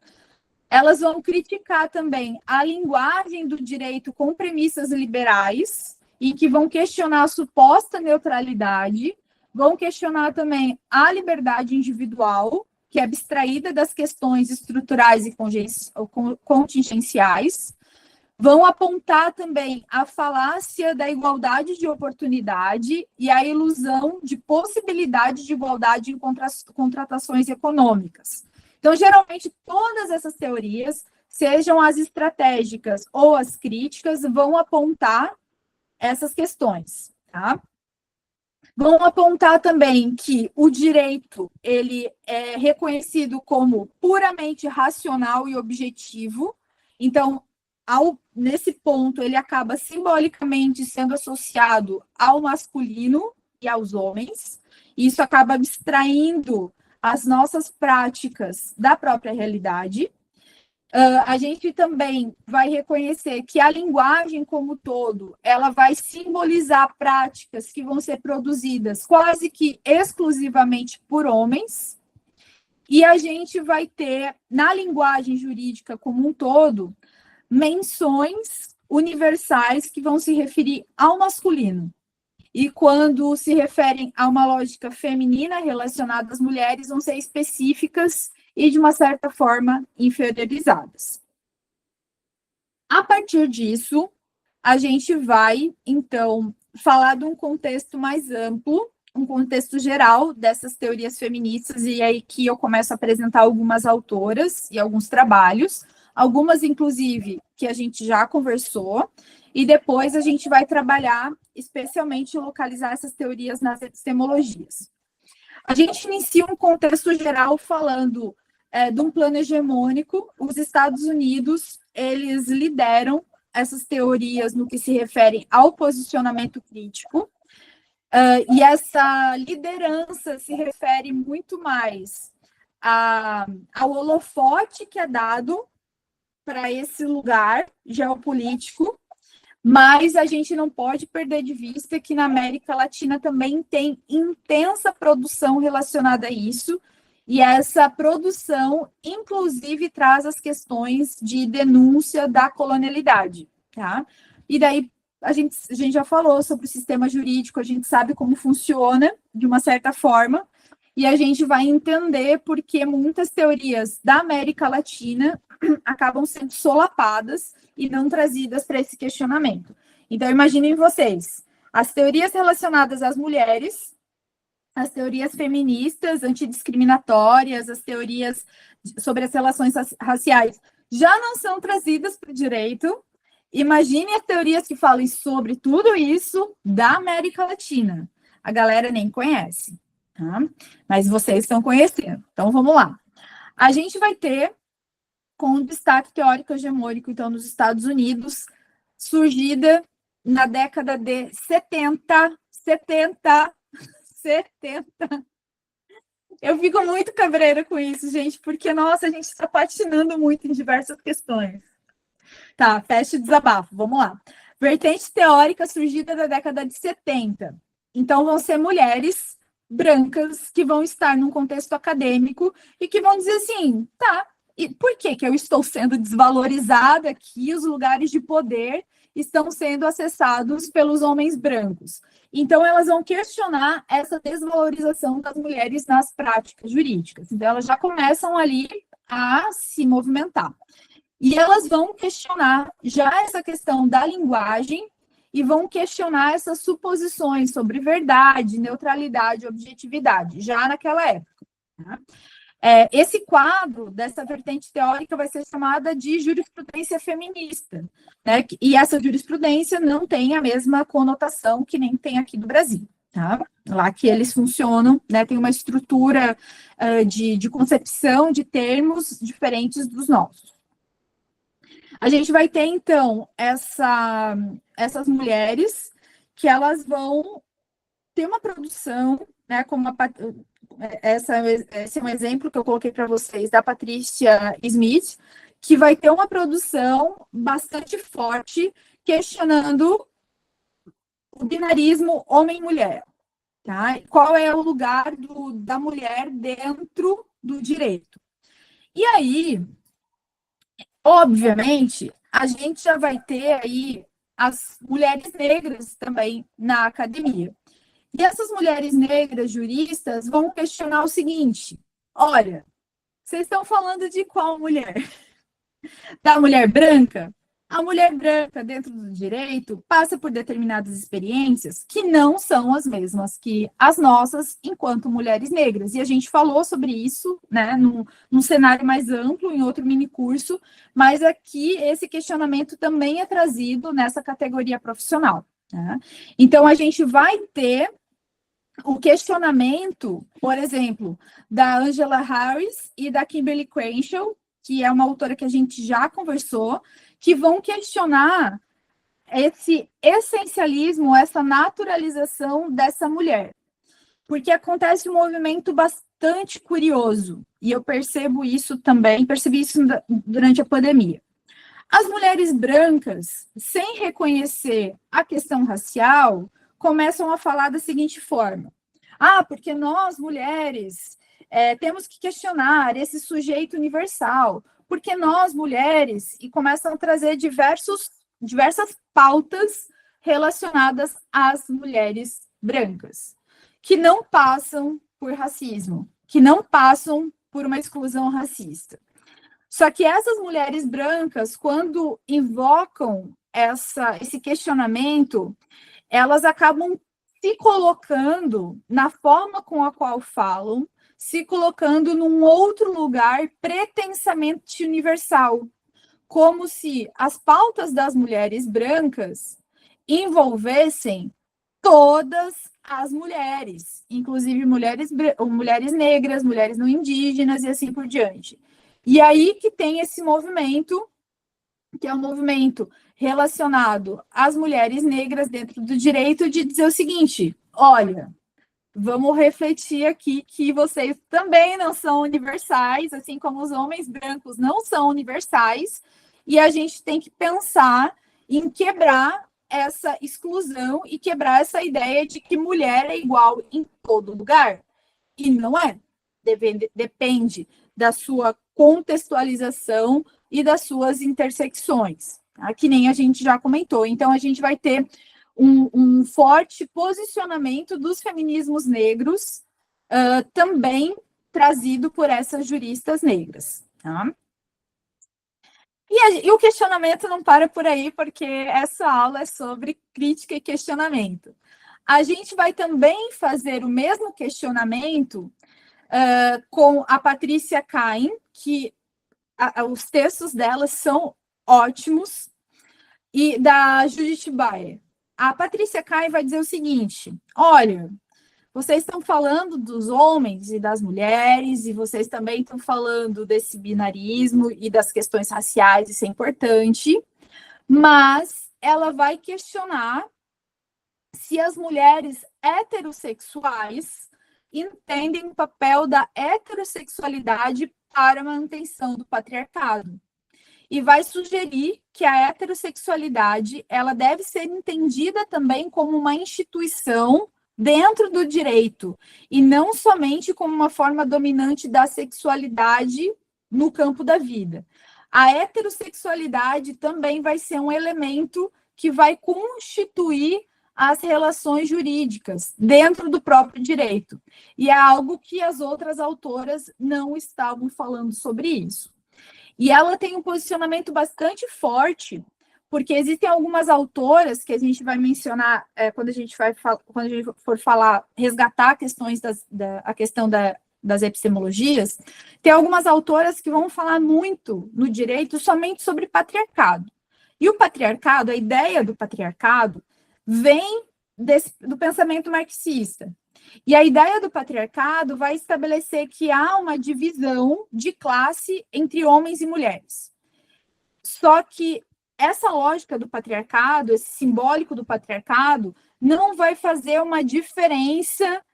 Elas vão criticar também a linguagem do direito com premissas liberais e que vão questionar a suposta neutralidade, vão questionar também a liberdade individual, que é abstraída das questões estruturais e contingenciais, vão apontar também a falácia da igualdade de oportunidade e a ilusão de possibilidade de igualdade em contratações econômicas. Então, geralmente, todas essas teorias, sejam as estratégicas ou as críticas, vão apontar essas questões, tá? Vão apontar também que o direito, ele é reconhecido como puramente racional e objetivo. Então, nesse ponto, ele acaba simbolicamente sendo associado ao masculino e aos homens. Isso acaba abstraindo as nossas práticas da própria realidade. A gente também vai reconhecer que a linguagem como todo, ela vai simbolizar práticas que vão ser produzidas quase que exclusivamente por homens, e a gente vai ter, na linguagem jurídica como um todo, menções universais que vão se referir ao masculino. E quando se referem a uma lógica feminina relacionada às mulheres, vão ser específicas e, de uma certa forma, inferiorizadas. A partir disso, a gente vai, então, falar de um contexto mais amplo, um contexto geral dessas teorias feministas, e aí que eu começo a apresentar algumas autoras e alguns trabalhos, algumas, inclusive, que a gente já conversou, e depois a gente vai trabalhar, especialmente, localizar essas teorias nas epistemologias. A gente inicia um contexto geral falando de um plano hegemônico. Os Estados Unidos, eles lideram essas teorias no que se refere ao posicionamento crítico, e essa liderança se refere muito mais ao holofote que é dado para esse lugar geopolítico, mas a gente não pode perder de vista que na América Latina também tem intensa produção relacionada a isso, e essa produção, inclusive, traz as questões de denúncia da colonialidade, tá? E daí, a gente já falou sobre o sistema jurídico, a gente sabe como funciona, de uma certa forma, e a gente vai entender por que muitas teorias da América Latina acabam sendo solapadas e não trazidas para esse questionamento. Então, imaginem vocês, as teorias relacionadas às mulheres, as teorias feministas, antidiscriminatórias, as teorias sobre as relações raciais já não são trazidas para o direito. Imagine as teorias que falem sobre tudo isso da América Latina. A galera nem conhece, tá? Mas vocês estão conhecendo. Então, vamos lá. A gente vai ter com um destaque teórico hegemônico, então, nos Estados Unidos, surgida na década de 70. Eu fico muito cabreira com isso, gente, porque, nossa, a gente está patinando muito em diversas questões. Tá, fecha o desabafo, vamos lá. Vertente teórica surgida da década de 70. Então, vão ser mulheres brancas que vão estar num contexto acadêmico e que vão dizer assim, tá, e por que eu estou sendo desvalorizada aqui? Os lugares de poder estão sendo acessados pelos homens brancos. Então, elas vão questionar essa desvalorização das mulheres nas práticas jurídicas. Então, elas já começam ali a se movimentar. E elas vão questionar já essa questão da linguagem e vão questionar essas suposições sobre verdade, neutralidade, objetividade, já naquela época. Tá? Esse quadro dessa vertente teórica vai ser chamada de jurisprudência feminista, né? E essa jurisprudência não tem a mesma conotação que nem tem aqui do Brasil. Tá? Lá que eles funcionam, né? Tem uma estrutura de concepção de termos diferentes dos nossos. A gente vai ter, então, essas mulheres que elas vão ter uma produção, né, como esse é um exemplo que eu coloquei para vocês, da Patricia Smith, que vai ter uma produção bastante forte, questionando o binarismo homem-mulher. Tá? Qual é o lugar da mulher dentro do direito? E aí, obviamente, a gente já vai ter aí as mulheres negras também na academia. E essas mulheres negras juristas vão questionar o seguinte: olha, vocês estão falando de qual mulher? Da mulher branca? A mulher branca, dentro do direito, passa por determinadas experiências que não são as mesmas que as nossas enquanto mulheres negras. E a gente falou sobre isso, né, num cenário mais amplo, em outro mini curso, mas aqui esse questionamento também é trazido nessa categoria profissional. Né? Então, a gente vai ter o questionamento, por exemplo, da Angela Harris e da Kimberly Crenshaw, que é uma autora que a gente já conversou, que vão questionar esse essencialismo, essa naturalização dessa mulher. Porque acontece um movimento bastante curioso, e eu percebi isso durante a pandemia. As mulheres brancas, sem reconhecer a questão racial, começam a falar da seguinte forma: porque nós, mulheres, temos que questionar esse sujeito universal, porque nós, mulheres, e começam a trazer diversas pautas relacionadas às mulheres brancas, que não passam por racismo, que não passam por uma exclusão racista. Só que essas mulheres brancas, quando invocam esse questionamento, elas acabam se colocando na forma com a qual falam, se colocando num outro lugar pretensamente universal, como se as pautas das mulheres brancas envolvessem todas as mulheres, inclusive mulheres negras, mulheres não indígenas e assim por diante. E aí que tem esse movimento, que é um movimento relacionado às mulheres negras dentro do direito, de dizer o seguinte: olha, vamos refletir aqui que vocês também não são universais, assim como os homens brancos não são universais, e a gente tem que pensar em quebrar essa exclusão e quebrar essa ideia de que mulher é igual em todo lugar. E não é. Depende da sua contextualização e das suas intersecções, tá? Que nem a gente já comentou. Então, a gente vai ter um forte posicionamento dos feminismos negros, também trazido por essas juristas negras. Tá? E o questionamento não para por aí, porque essa aula é sobre crítica e questionamento. A gente vai também fazer o mesmo questionamento com a Patrícia Cain, que os textos dela são ótimos, e da Judith Butler. A Patrícia Cain vai dizer o seguinte: olha, vocês estão falando dos homens e das mulheres, e vocês também estão falando desse binarismo e das questões raciais, isso é importante, mas ela vai questionar se as mulheres heterossexuais entendem o papel da heterossexualidade para a manutenção do patriarcado. E vai sugerir que a heterossexualidade ela deve ser entendida também como uma instituição dentro do direito, e não somente como uma forma dominante da sexualidade no campo da vida. A heterossexualidade também vai ser um elemento que vai constituir as relações jurídicas dentro do próprio direito. E é algo que as outras autoras não estavam falando sobre isso. E ela tem um posicionamento bastante forte, porque existem algumas autoras que a gente vai mencionar quando a gente for falar, resgatar questões a questão das epistemologias, tem algumas autoras que vão falar muito no direito somente sobre patriarcado. E o patriarcado, a ideia do patriarcado, vem do pensamento marxista. E a ideia do patriarcado vai estabelecer que há uma divisão de classe entre homens e mulheres. Só que essa lógica do patriarcado, esse simbólico do patriarcado, não vai fazer uma diferença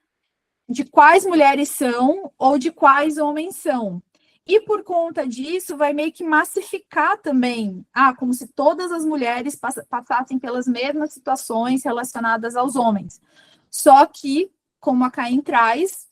de quais mulheres são ou de quais homens são. E por conta disso, vai meio que massificar também, como se todas as mulheres passassem pelas mesmas situações relacionadas aos homens. Só que, como a Caim traz,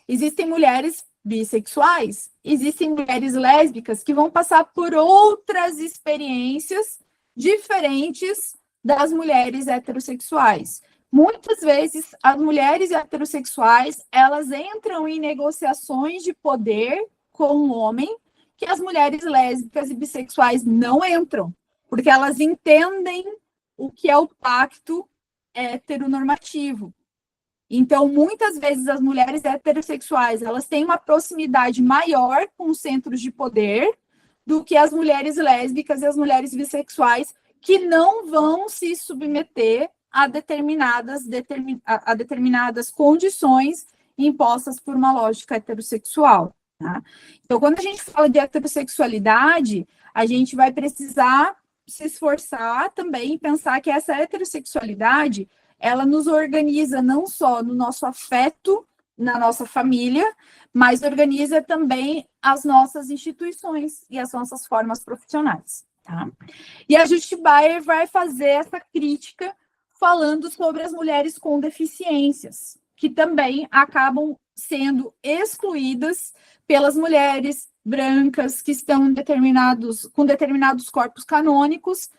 existem mulheres bissexuais, existem mulheres lésbicas que vão passar por outras experiências diferentes das mulheres heterossexuais. Muitas vezes, as mulheres heterossexuais, elas entram em negociações de poder com o homem que as mulheres lésbicas e bissexuais não entram, porque elas entendem o que é o pacto heteronormativo. Então, muitas vezes, as mulheres heterossexuais, elas têm uma proximidade maior com os centros de poder do que as mulheres lésbicas e as mulheres bissexuais, que não vão se submeter a determinadas condições impostas por uma lógica heterossexual. Tá? Então, quando a gente fala de heterossexualidade, a gente vai precisar se esforçar também e pensar que essa heterossexualidade ela nos organiza não só no nosso afeto, na nossa família, mas organiza também as nossas instituições e as nossas formas profissionais. Tá? E a Judith Butler vai fazer essa crítica falando sobre as mulheres com deficiências, que também acabam sendo excluídas pelas mulheres brancas que estão com determinados corpos canônicos,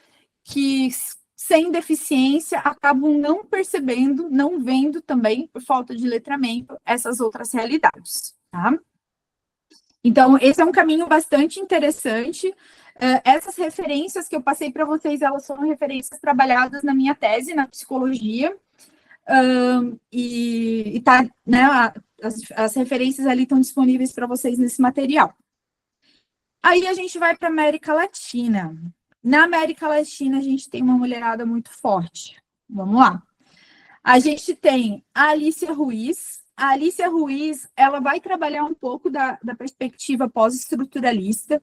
que sem deficiência, acabam não percebendo, não vendo também, por falta de letramento, essas outras realidades, tá? Então, esse é um caminho bastante interessante. Essas referências que eu passei para vocês, elas são referências trabalhadas na minha tese, na psicologia, né, as referências ali estão disponíveis para vocês nesse material. Aí a gente vai para a América Latina. Na América Latina, a gente tem uma mulherada muito forte. Vamos lá. A gente tem a Alicia Ruiz. A Alicia Ruiz, ela vai trabalhar um pouco da perspectiva pós-estruturalista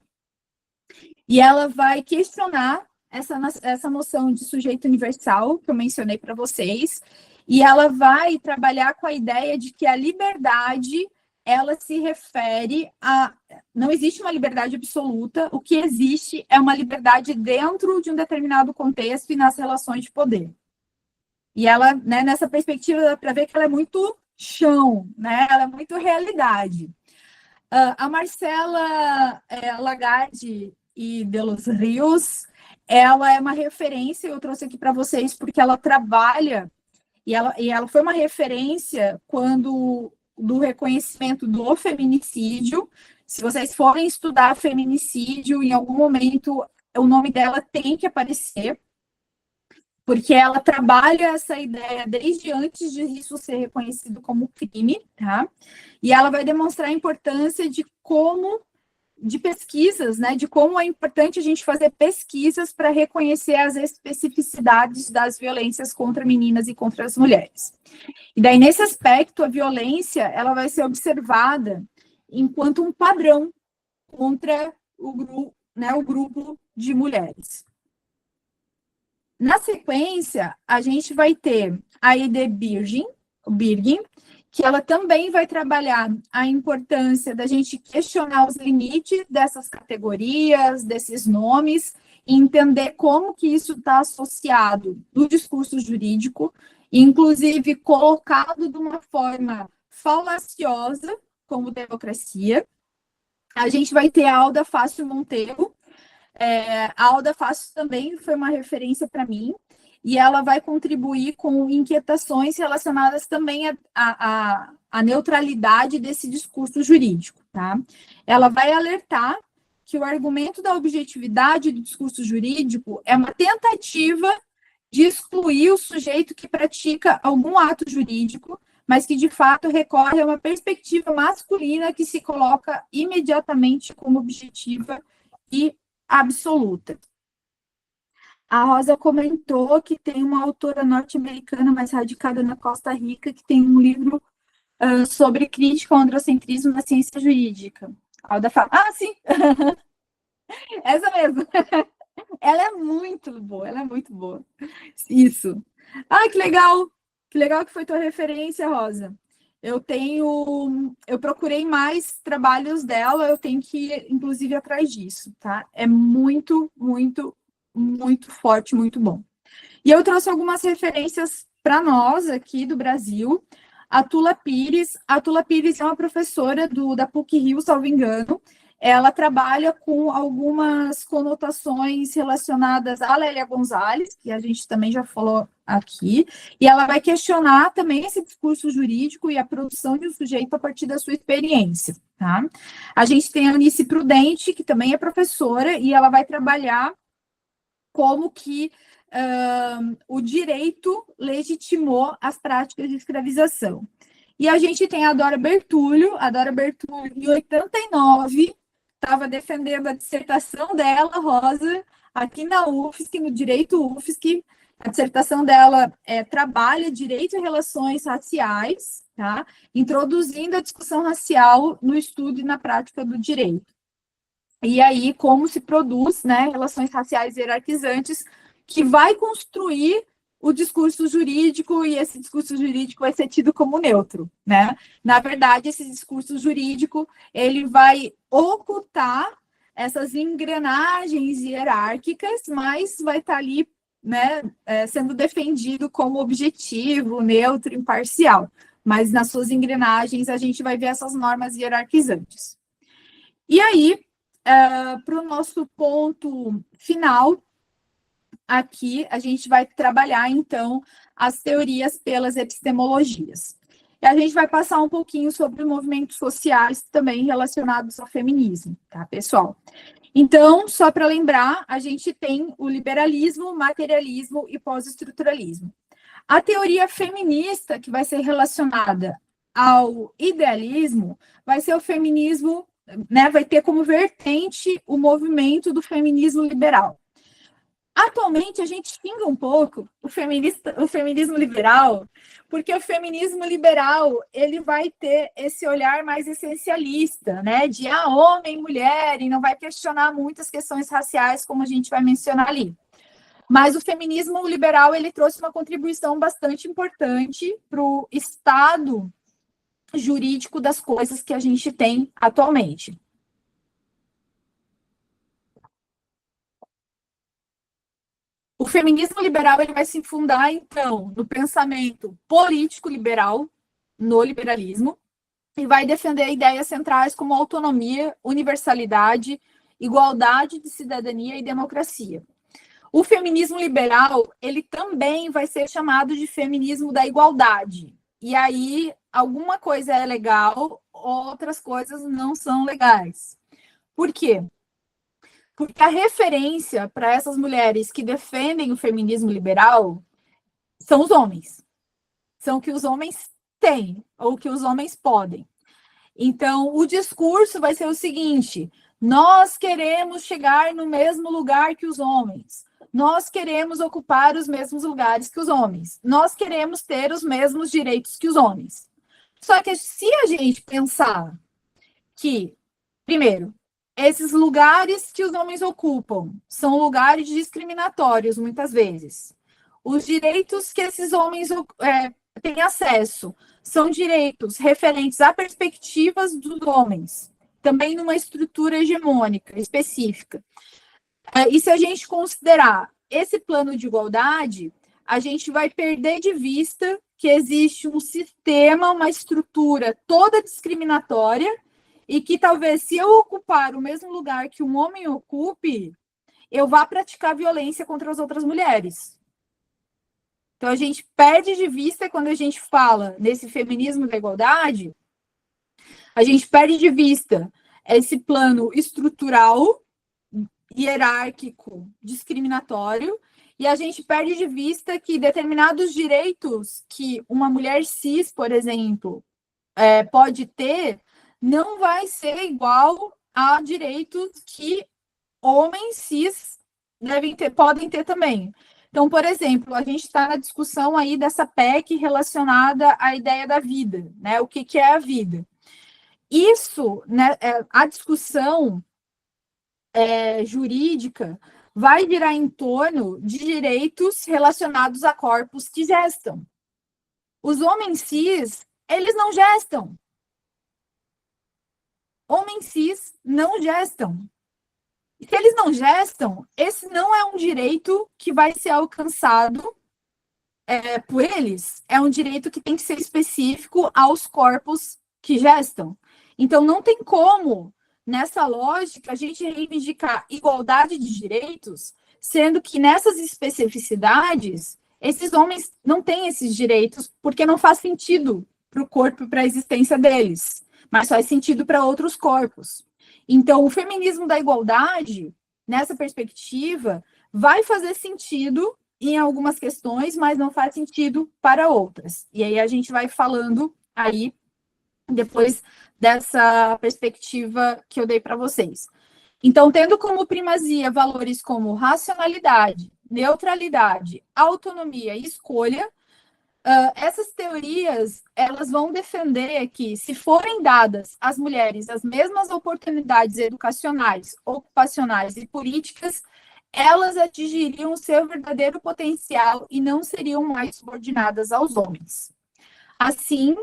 e ela vai questionar essa noção de sujeito universal que eu mencionei para vocês, e ela vai trabalhar com a ideia de que a liberdade ela se refere a... Não existe uma liberdade absoluta, o que existe é uma liberdade dentro de um determinado contexto e nas relações de poder. E ela, né, nessa perspectiva, dá para ver que ela é muito chão, né? Ela é muito realidade. A Marcela Lagarde e de los Rios, ela é uma referência, eu trouxe aqui para vocês, porque ela trabalha, e ela foi uma referência do reconhecimento do feminicídio. Se vocês forem estudar feminicídio, em algum momento o nome dela tem que aparecer, porque ela trabalha essa ideia desde antes de isso ser reconhecido como crime, tá? E ela vai demonstrar a importância de como de pesquisas, né, de como é importante a gente fazer pesquisas para reconhecer as especificidades das violências contra meninas e contra as mulheres. E daí, nesse aspecto, a violência, ela vai ser observada enquanto um padrão contra o grupo de mulheres. Na sequência, a gente vai ter a Ide Birgin, que ela também vai trabalhar a importância da gente questionar os limites dessas categorias, desses nomes, e entender como que isso está associado no discurso jurídico, inclusive colocado de uma forma falaciosa, como democracia. A gente vai ter a Alda Fácil Monteiro. A Alda Fácil também foi uma referência para mim, e ela vai contribuir com inquietações relacionadas também à neutralidade desse discurso jurídico, tá? Ela vai alertar que o argumento da objetividade do discurso jurídico é uma tentativa de excluir o sujeito que pratica algum ato jurídico, mas que, de fato, recorre a uma perspectiva masculina que se coloca imediatamente como objetiva e absoluta. A Rosa comentou que tem uma autora norte-americana, mas radicada na Costa Rica, que tem um livro sobre crítica ao androcentrismo na ciência jurídica. A Alda fala, sim, essa mesmo. Ela é muito boa. Isso. Que legal que foi tua referência, Rosa. Eu procurei mais trabalhos dela, eu tenho que ir, inclusive, atrás disso, tá? É muito, muito, muito forte, muito bom. E eu trouxe algumas referências para nós aqui do Brasil. A Tula Pires é uma professora da PUC-Rio, salvo engano. Ela trabalha com algumas conotações relacionadas à Lélia Gonzalez, que a gente também já falou aqui, e ela vai questionar também esse discurso jurídico e a produção de um sujeito a partir da sua experiência, tá? A gente tem a Eunice Prudente, que também é professora, e ela vai trabalhar como que o direito legitimou as práticas de escravização. E a gente tem a Dora Bertulho, em 89, estava defendendo a dissertação dela, Rosa, aqui na UFSC, no Direito UFSC. A dissertação dela trabalha direito e relações raciais, tá? Introduzindo a discussão racial no estudo e na prática do direito. E aí, como se produz, né, relações raciais hierarquizantes, que vai construir o discurso jurídico, e esse discurso jurídico vai ser tido como neutro, né? Na verdade, esse discurso jurídico, ele vai ocultar essas engrenagens hierárquicas, mas vai estar ali, né, sendo defendido como objetivo, neutro, imparcial. Mas nas suas engrenagens, a gente vai ver essas normas hierarquizantes. E aí, para o nosso ponto final, aqui a gente vai trabalhar, então, as teorias pelas epistemologias. E a gente vai passar um pouquinho sobre movimentos sociais também relacionados ao feminismo, tá, pessoal? Então, só para lembrar, a gente tem o liberalismo, materialismo e pós-estruturalismo. A teoria feminista, que vai ser relacionada ao idealismo, vai ser o feminismo, né, vai ter como vertente o movimento do feminismo liberal. Atualmente, a gente xinga um pouco o feminismo liberal, porque o feminismo liberal, ele vai ter esse olhar mais essencialista, né, de homem e mulher, e não vai questionar muitas questões raciais, como a gente vai mencionar ali. Mas o feminismo liberal, ele trouxe uma contribuição bastante importante para o estado jurídico das coisas que a gente tem atualmente. O feminismo liberal, ele vai se fundar, então, no pensamento político liberal, no liberalismo, e vai defender ideias centrais como autonomia, universalidade, igualdade de cidadania e democracia. O feminismo liberal, ele também vai ser chamado de feminismo da igualdade. E aí, alguma coisa é legal, outras coisas não são legais. Por quê? Porque a referência para essas mulheres que defendem o feminismo liberal são os homens. São o que os homens têm, ou o que os homens podem. Então, o discurso vai ser o seguinte: Nós queremos chegar no mesmo lugar que os homens. Nós queremos ocupar os mesmos lugares que os homens. Nós queremos ter os mesmos direitos que os homens. Só que se a gente pensar que, primeiro, esses lugares que os homens ocupam são lugares discriminatórios, muitas vezes. Os direitos que esses homens têm acesso são direitos referentes a perspectivas dos homens, também numa estrutura hegemônica específica. E se a gente considerar esse plano de igualdade, a gente vai perder de vista que existe um sistema, uma estrutura toda discriminatória, e que talvez, se eu ocupar o mesmo lugar que um homem ocupe, eu vá praticar violência contra as outras mulheres. Então, a gente perde de vista, quando a gente fala nesse feminismo da igualdade, a gente perde de vista esse plano estrutural, hierárquico, discriminatório, e a gente perde de vista que determinados direitos que uma mulher cis, por exemplo, pode ter, não vai ser igual a direitos que homens cis podem ter também. Então, por exemplo, a gente está na discussão aí dessa PEC relacionada à ideia da vida, né? O que é a vida? Isso, né, a discussão jurídica vai girar em torno de direitos relacionados a corpos que gestam. Os homens cis, eles não gestam. Homens cis não gestam. E se eles não gestam, esse não é um direito que vai ser alcançado por eles. É um direito que tem que ser específico aos corpos que gestam. Então, não tem como, nessa lógica, a gente reivindicar igualdade de direitos, sendo que nessas especificidades, esses homens não têm esses direitos, porque não faz sentido para o corpo e para a existência deles, mas faz sentido para outros corpos. Então, o feminismo da igualdade, nessa perspectiva, vai fazer sentido em algumas questões, mas não faz sentido para outras. E aí a gente vai falando aí, depois dessa perspectiva que eu dei para vocês. Então, tendo como primazia valores como racionalidade, neutralidade, autonomia e escolha, essas teorias, elas vão defender que, se forem dadas às mulheres as mesmas oportunidades educacionais, ocupacionais e políticas, elas atingiriam o seu verdadeiro potencial e não seriam mais subordinadas aos homens. Assim,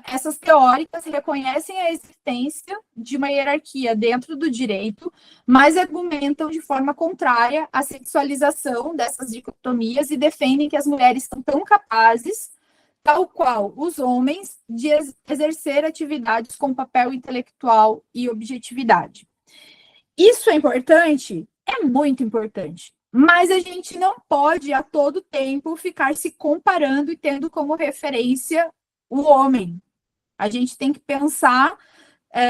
essas teóricas reconhecem a existência de uma hierarquia dentro do direito, mas argumentam de forma contrária à sexualização dessas dicotomias e defendem que as mulheres são tão capazes, tal qual os homens, de exercer atividades com papel intelectual e objetividade. Isso é importante? É muito importante. Mas a gente não pode, a todo tempo, ficar se comparando e tendo como referência o homem. A gente tem que pensar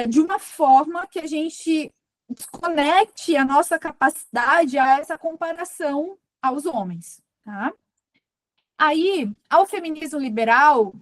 de uma forma que a gente desconecte a nossa capacidade a essa comparação aos homens. Tá? Aí, ao feminismo liberal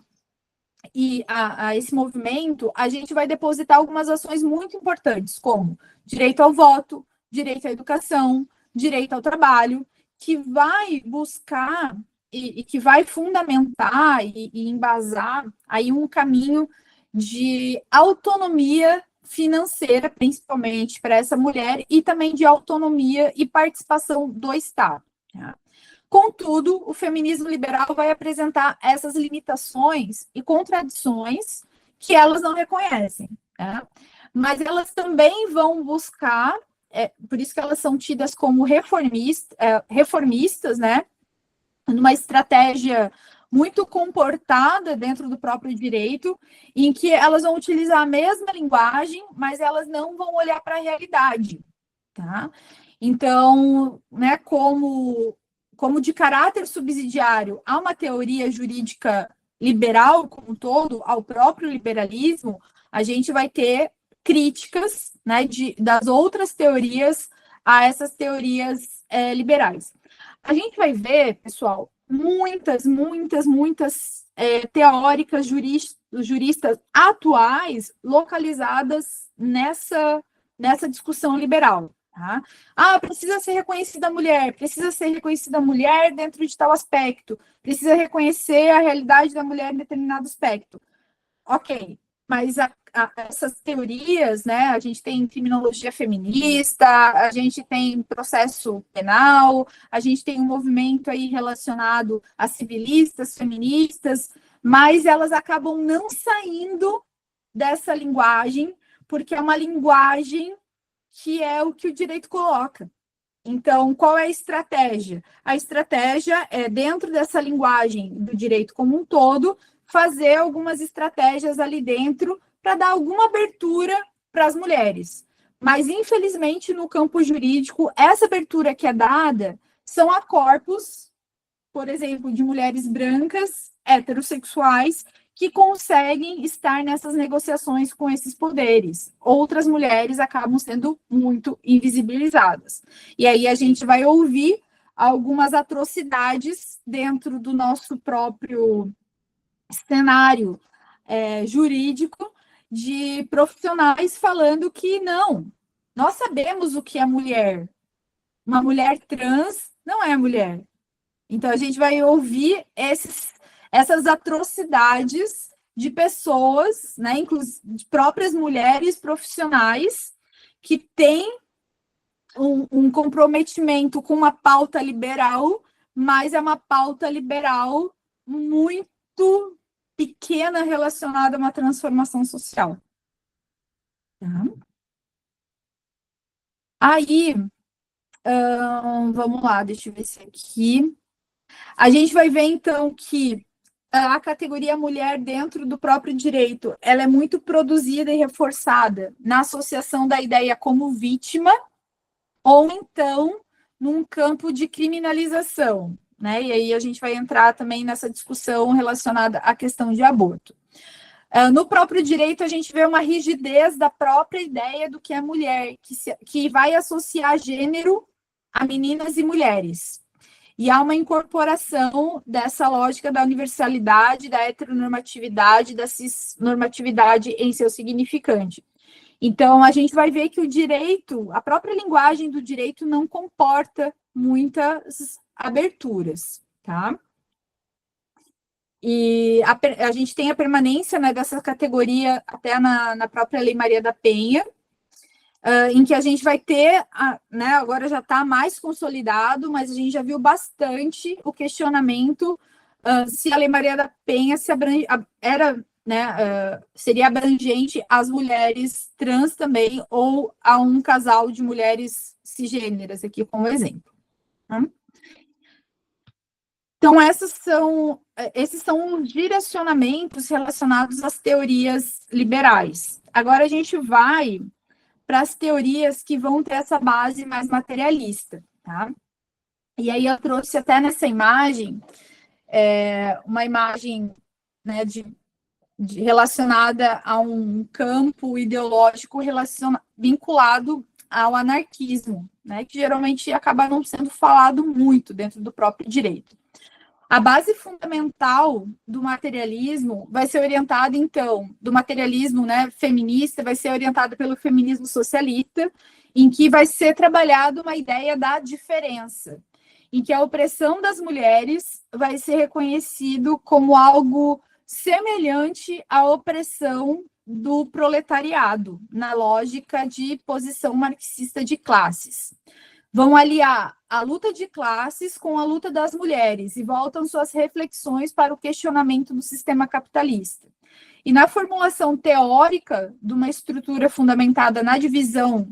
e a esse movimento, a gente vai depositar algumas ações muito importantes, como direito ao voto, direito à educação, direito ao trabalho, que vai buscar e que vai fundamentar e embasar aí um caminho de autonomia financeira, principalmente para essa mulher, e também de autonomia e participação do Estado. Tá? Contudo, o feminismo liberal vai apresentar essas limitações e contradições que elas não reconhecem. Tá? Mas elas também vão buscar, por isso que elas são tidas como reformistas, né? Numa estratégia muito comportada dentro do próprio direito, em que elas vão utilizar a mesma linguagem, mas elas não vão olhar para a realidade, tá? Então, né, como de caráter subsidiário há uma teoria jurídica liberal como um todo, ao próprio liberalismo, a gente vai ter críticas, né, das outras teorias a essas teorias liberais. A gente vai ver, pessoal, muitas teóricas juristas atuais localizadas nessa discussão liberal. Tá? Ah, precisa ser reconhecida a mulher dentro de tal aspecto, precisa reconhecer a realidade da mulher em determinado aspecto. Ok, mas essas teorias, né, a gente tem criminologia feminista, a gente tem processo penal, a gente tem um movimento aí relacionado a civilistas, feministas, mas elas acabam não saindo dessa linguagem, porque é uma linguagem que é o que o direito coloca. Então, qual é a estratégia? A estratégia é, dentro dessa linguagem do direito como um todo, fazer algumas estratégias ali dentro para dar alguma abertura para as mulheres. Mas, infelizmente, no campo jurídico, essa abertura que é dada são a corpos, por exemplo, de mulheres brancas, heterossexuais, que conseguem estar nessas negociações com esses poderes. Outras mulheres acabam sendo muito invisibilizadas. E aí a gente vai ouvir algumas atrocidades dentro do nosso próprio cenário jurídico de profissionais falando que não, nós sabemos o que é mulher. Uma mulher trans não é mulher. Então, a gente vai ouvir essas atrocidades de pessoas, né, inclusive de próprias mulheres profissionais, que têm um comprometimento com uma pauta liberal, mas é uma pauta liberal muito pequena relacionada a uma transformação social. Tá? Aí, vamos lá, deixa eu ver se aqui. A gente vai ver, então, que a categoria mulher dentro do próprio direito, ela é muito produzida e reforçada na associação da ideia como vítima, ou então num campo de criminalização, né? E aí a gente vai entrar também nessa discussão relacionada à questão de aborto. No próprio direito, a gente vê uma rigidez da própria ideia do que é mulher, que vai associar gênero a meninas e mulheres. E há uma incorporação dessa lógica da universalidade, da heteronormatividade, da cisnormatividade em seu significante. Então, a gente vai ver que o direito, a própria linguagem do direito não comporta muitas aberturas, tá? E a gente tem a permanência, né, dessa categoria até na própria Lei Maria da Penha, em que a gente vai ter, né, agora já está mais consolidado, mas a gente já viu bastante o questionamento se a Lei Maria da Penha era, né, seria abrangente às mulheres trans também, ou a um casal de mulheres cisgêneras, aqui como exemplo. Tá? Então, esses são os direcionamentos relacionados às teorias liberais. Agora a gente vai para as teorias que vão ter essa base mais materialista, tá? E aí eu trouxe até nessa imagem, uma imagem, né, relacionada a um campo ideológico vinculado ao anarquismo, né, que geralmente acaba não sendo falado muito dentro do próprio direito. A base fundamental do materialismo vai ser orientada, então, do materialismo, né, feminista, vai ser orientada pelo feminismo socialista, em que vai ser trabalhada uma ideia da diferença, em que a opressão das mulheres vai ser reconhecido como algo semelhante à opressão do proletariado, na lógica de posição marxista de classes. Vão aliar a luta de classes com a luta das mulheres e voltam suas reflexões para o questionamento do sistema capitalista. E na formulação teórica de uma estrutura fundamentada na divisão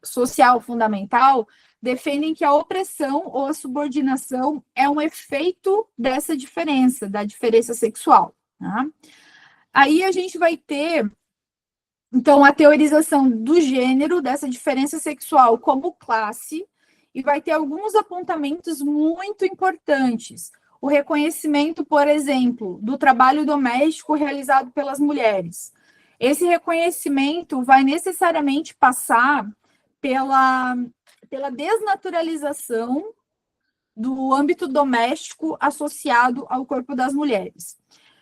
social fundamental, defendem que a opressão ou a subordinação é um efeito dessa diferença, da diferença sexual. Tá? Aí a gente vai ter, então, a teorização do gênero, dessa diferença sexual como classe, e vai ter alguns apontamentos muito importantes. O reconhecimento, por exemplo, do trabalho doméstico realizado pelas mulheres. Esse reconhecimento vai necessariamente passar pela desnaturalização do âmbito doméstico associado ao corpo das mulheres.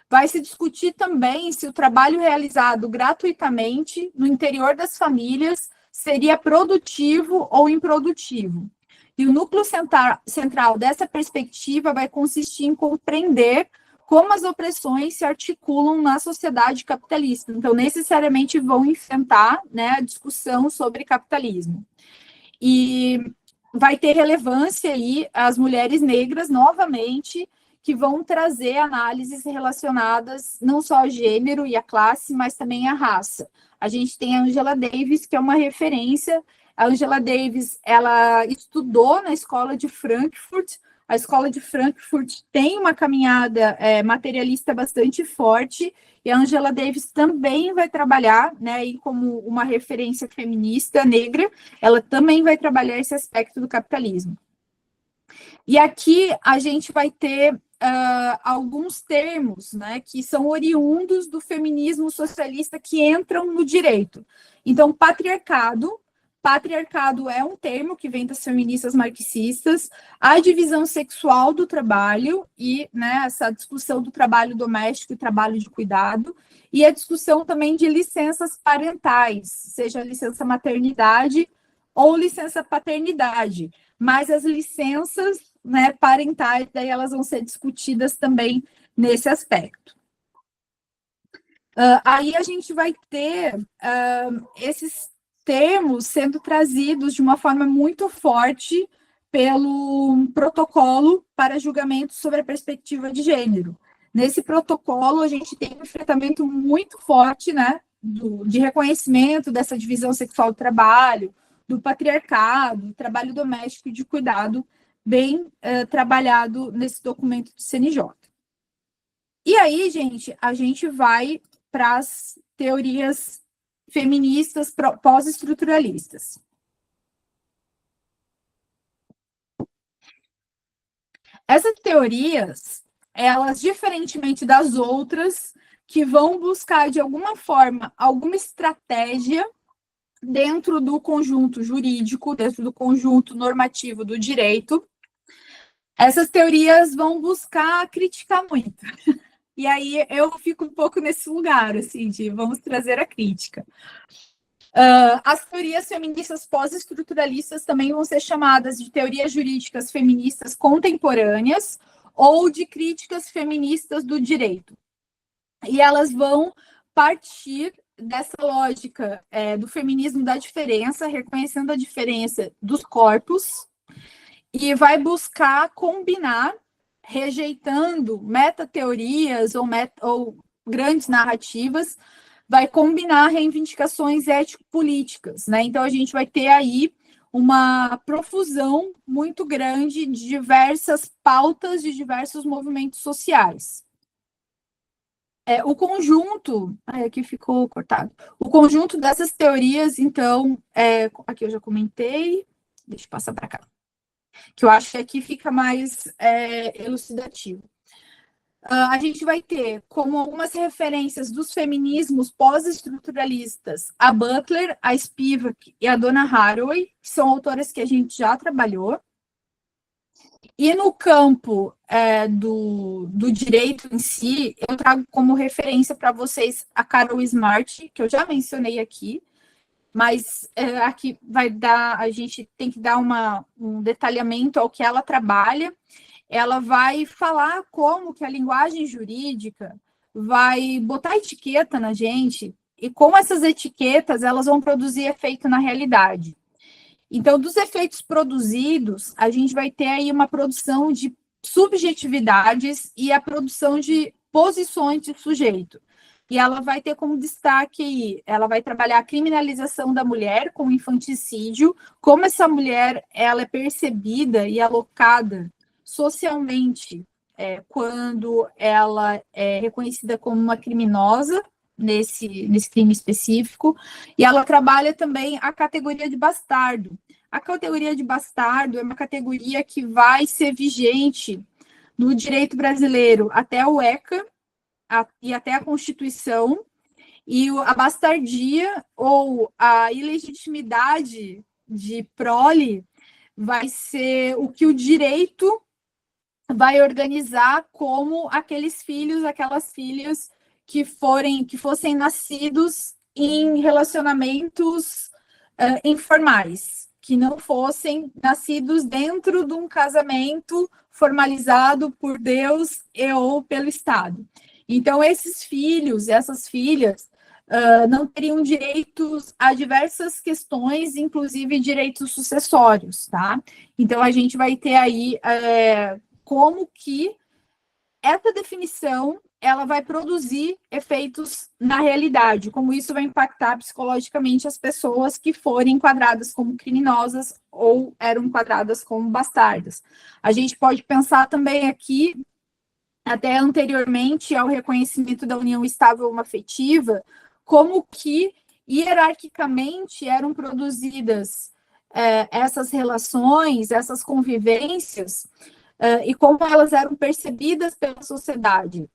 Vai se discutir também se o trabalho realizado gratuitamente no interior das famílias seria produtivo ou improdutivo. E o núcleo central dessa perspectiva vai consistir em compreender como as opressões se articulam na sociedade capitalista. Então, necessariamente vão enfrentar, né, a discussão sobre capitalismo. E vai ter relevância aí as mulheres negras, novamente, que vão trazer análises relacionadas não só ao gênero e à classe, mas também à raça. A gente tem a Angela Davis, que é uma referência. A Angela Davis, ela estudou na escola de Frankfurt. A escola de Frankfurt tem uma caminhada materialista bastante forte, e a Angela Davis também vai trabalhar, né, e como uma referência feminista negra, ela também vai trabalhar esse aspecto do capitalismo. E aqui a gente vai ter alguns termos, né, que são oriundos do feminismo socialista que entram no direito. Então, patriarcado é um termo que vem das feministas marxistas, a divisão sexual do trabalho e, né, essa discussão do trabalho doméstico e trabalho de cuidado, e a discussão também de licenças parentais, seja licença maternidade ou licença paternidade, mas as licenças, né, parentais, daí elas vão ser discutidas também nesse aspecto. Aí a gente vai ter esses termos sendo trazidos de uma forma muito forte pelo protocolo para julgamento sobre a perspectiva de gênero. Nesse protocolo, a gente tem um enfrentamento muito forte, né, de reconhecimento dessa divisão sexual do trabalho, do patriarcado, do trabalho doméstico e de cuidado, bem trabalhado nesse documento do CNJ. E aí, gente, a gente vai para as teorias feministas pós-estruturalistas. Essas teorias, elas, diferentemente das outras, que vão buscar, de alguma forma, alguma estratégia dentro do conjunto jurídico, dentro do conjunto normativo do direito, essas teorias vão buscar criticar muito. E aí eu fico um pouco nesse lugar, assim, de vamos trazer a crítica. As teorias feministas pós-estruturalistas também vão ser chamadas de teorias jurídicas feministas contemporâneas ou de críticas feministas do direito. E elas vão partir dessa lógica do feminismo da diferença, reconhecendo a diferença dos corpos, e vai buscar combinar, rejeitando metateorias ou grandes narrativas, vai combinar reivindicações ético-políticas, né? Então, a gente vai ter aí uma profusão muito grande de diversas pautas, de diversos movimentos sociais. O conjunto... aqui ficou cortado. O conjunto dessas teorias, então, aqui eu já comentei, deixa eu passar para cá, que eu acho que aqui fica mais elucidativo. A gente vai ter como algumas referências dos feminismos pós-estruturalistas a Butler, a Spivak e a Donna Haraway, que são autoras que a gente já trabalhou. E no campo do direito em si, eu trago como referência para vocês a Carol Smart, que eu já mencionei aqui, mas aqui vai dar, a gente tem que dar um detalhamento ao que ela trabalha. Ela vai falar como que a linguagem jurídica vai botar etiqueta na gente e como essas etiquetas elas vão produzir efeito na realidade. Então, dos efeitos produzidos, a gente vai ter aí uma produção de subjetividades e a produção de posições de sujeito. E ela vai ter como destaque, ela vai trabalhar a criminalização da mulher com o infanticídio, como essa mulher ela é percebida e alocada socialmente quando ela é reconhecida como uma criminosa nesse crime específico, e ela trabalha também a categoria de bastardo. A categoria de bastardo é uma categoria que vai ser vigente no direito brasileiro até o ECA e até a Constituição, e a bastardia ou a ilegitimidade de prole vai ser o que o direito vai organizar como aqueles filhos, aquelas filhas que fossem nascidos em relacionamentos informais, que não fossem nascidos dentro de um casamento formalizado por Deus e ou pelo Estado. Então, esses filhos, essas filhas, não teriam direitos a diversas questões, inclusive direitos sucessórios, tá? Então, a gente vai ter aí como que essa definição ela vai produzir efeitos na realidade, como isso vai impactar psicologicamente as pessoas que forem enquadradas como criminosas ou eram enquadradas como bastardas. A gente pode pensar também aqui, até anteriormente ao reconhecimento da união estável homoafetiva, como que hierarquicamente eram produzidas essas relações, essas convivências, e como elas eram percebidas pela sociedade.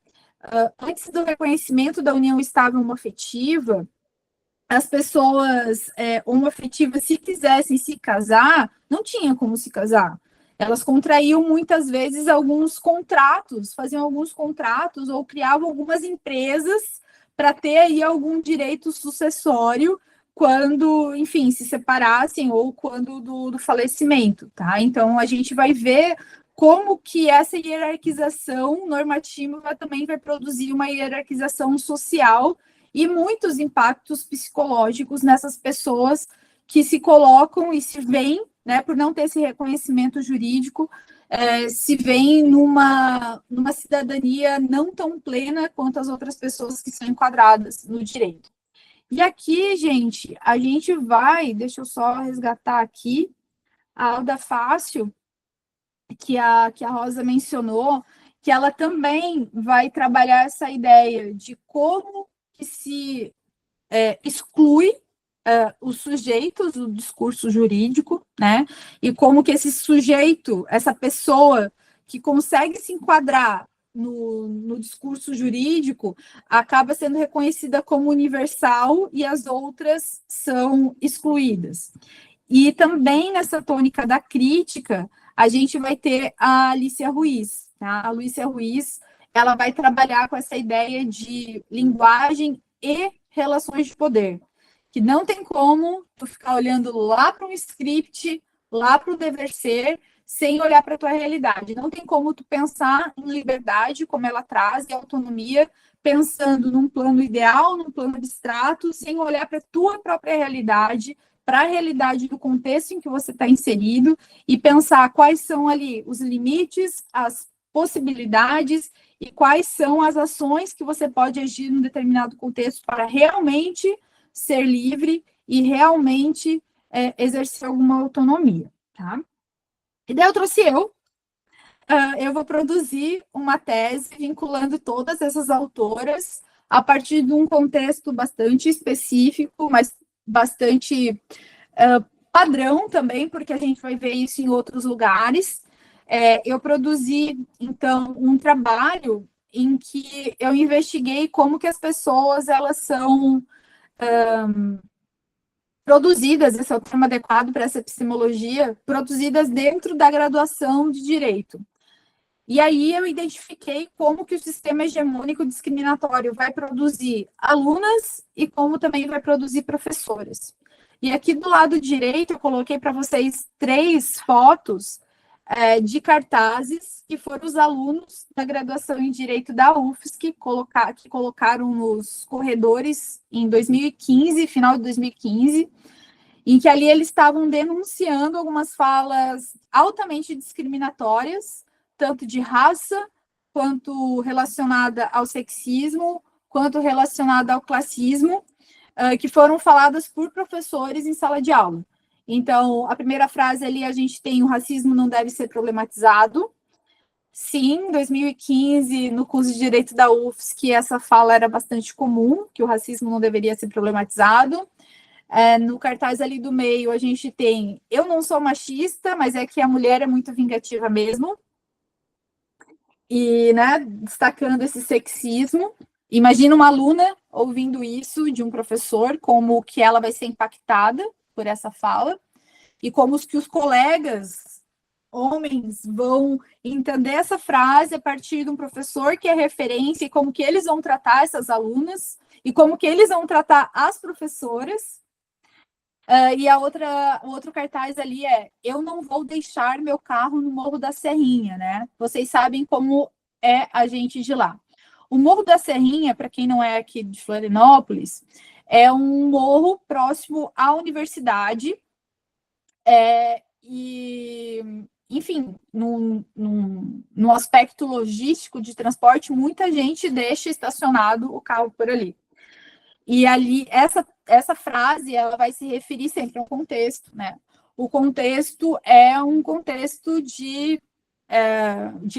Antes do reconhecimento da união estável homoafetiva, as pessoas homoafetivas, se quisessem se casar, não tinha como se casar. Elas contraíam muitas vezes alguns contratos, faziam alguns contratos ou criavam algumas empresas para ter aí algum direito sucessório quando, enfim, se separassem ou quando do falecimento, tá? Então, a gente vai ver como que essa hierarquização normativa também vai produzir uma hierarquização social e muitos impactos psicológicos nessas pessoas que se colocam e se veem, né, por não ter esse reconhecimento jurídico, se veem numa cidadania não tão plena quanto as outras pessoas que são enquadradas no direito. E aqui, gente, a gente vai, deixa eu só resgatar aqui, a Alda Fácil, que a Rosa mencionou, que ela também vai trabalhar essa ideia de como que se exclui os sujeitos do discurso jurídico, né? E como que esse sujeito, essa pessoa que consegue se enquadrar no discurso jurídico, acaba sendo reconhecida como universal e as outras são excluídas. E também nessa tônica da crítica, a gente vai ter a Alicia Ruiz. Tá? A Alicia Ruiz, ela vai trabalhar com essa ideia de linguagem e relações de poder, que não tem como tu ficar olhando lá para um script, lá para o dever ser, sem olhar para a tua realidade. Não tem como tu pensar em liberdade, como ela traz, e autonomia, pensando num plano ideal, num plano abstrato, sem olhar para a tua própria realidade, para a realidade do contexto em que você está inserido, e pensar quais são ali os limites, as possibilidades e quais são as ações que você pode agir em um determinado contexto para realmente ser livre e realmente exercer alguma autonomia, tá? E daí eu trouxe eu vou produzir uma tese vinculando todas essas autoras a partir de um contexto bastante específico, mas bastante padrão também, porque a gente vai ver isso em outros lugares. Eu produzi, então, um trabalho em que eu investiguei como que as pessoas, elas são produzidas, esse é o termo adequado para essa epistemologia, produzidas dentro da graduação de Direito. E aí eu identifiquei como que o sistema hegemônico discriminatório vai produzir alunas e como também vai produzir professoras. E aqui do lado direito eu coloquei para vocês 3 fotos de cartazes que foram os alunos da graduação em Direito da UFSC que colocaram nos corredores em 2015, final de 2015, em que ali eles estavam denunciando algumas falas altamente discriminatórias, tanto de raça, quanto relacionada ao sexismo, quanto relacionada ao classismo, que foram faladas por professores em sala de aula. Então, a primeira frase ali, a gente tem: o racismo não deve ser problematizado. Sim, em 2015, no curso de Direito da UFSC, essa fala era bastante comum, que o racismo não deveria ser problematizado. No cartaz ali do meio, a gente tem: eu não sou machista, mas é que a mulher é muito vingativa mesmo. E, né, destacando esse sexismo. Imagina uma aluna ouvindo isso de um professor, como que ela vai ser impactada por essa fala, e como que os colegas homens vão entender essa frase a partir de um professor que é referência, e como que eles vão tratar essas alunas, e como que eles vão tratar as professoras. E o outro cartaz ali é: eu não vou deixar meu carro no Morro da Serrinha, né? Vocês sabem como é a gente de lá. O Morro da Serrinha, para quem não é aqui de Florianópolis, é um morro próximo à universidade, enfim, no aspecto logístico de transporte, muita gente deixa estacionado o carro por ali. E ali, essa frase, ela vai se referir sempre a um contexto, né? O contexto é um contexto de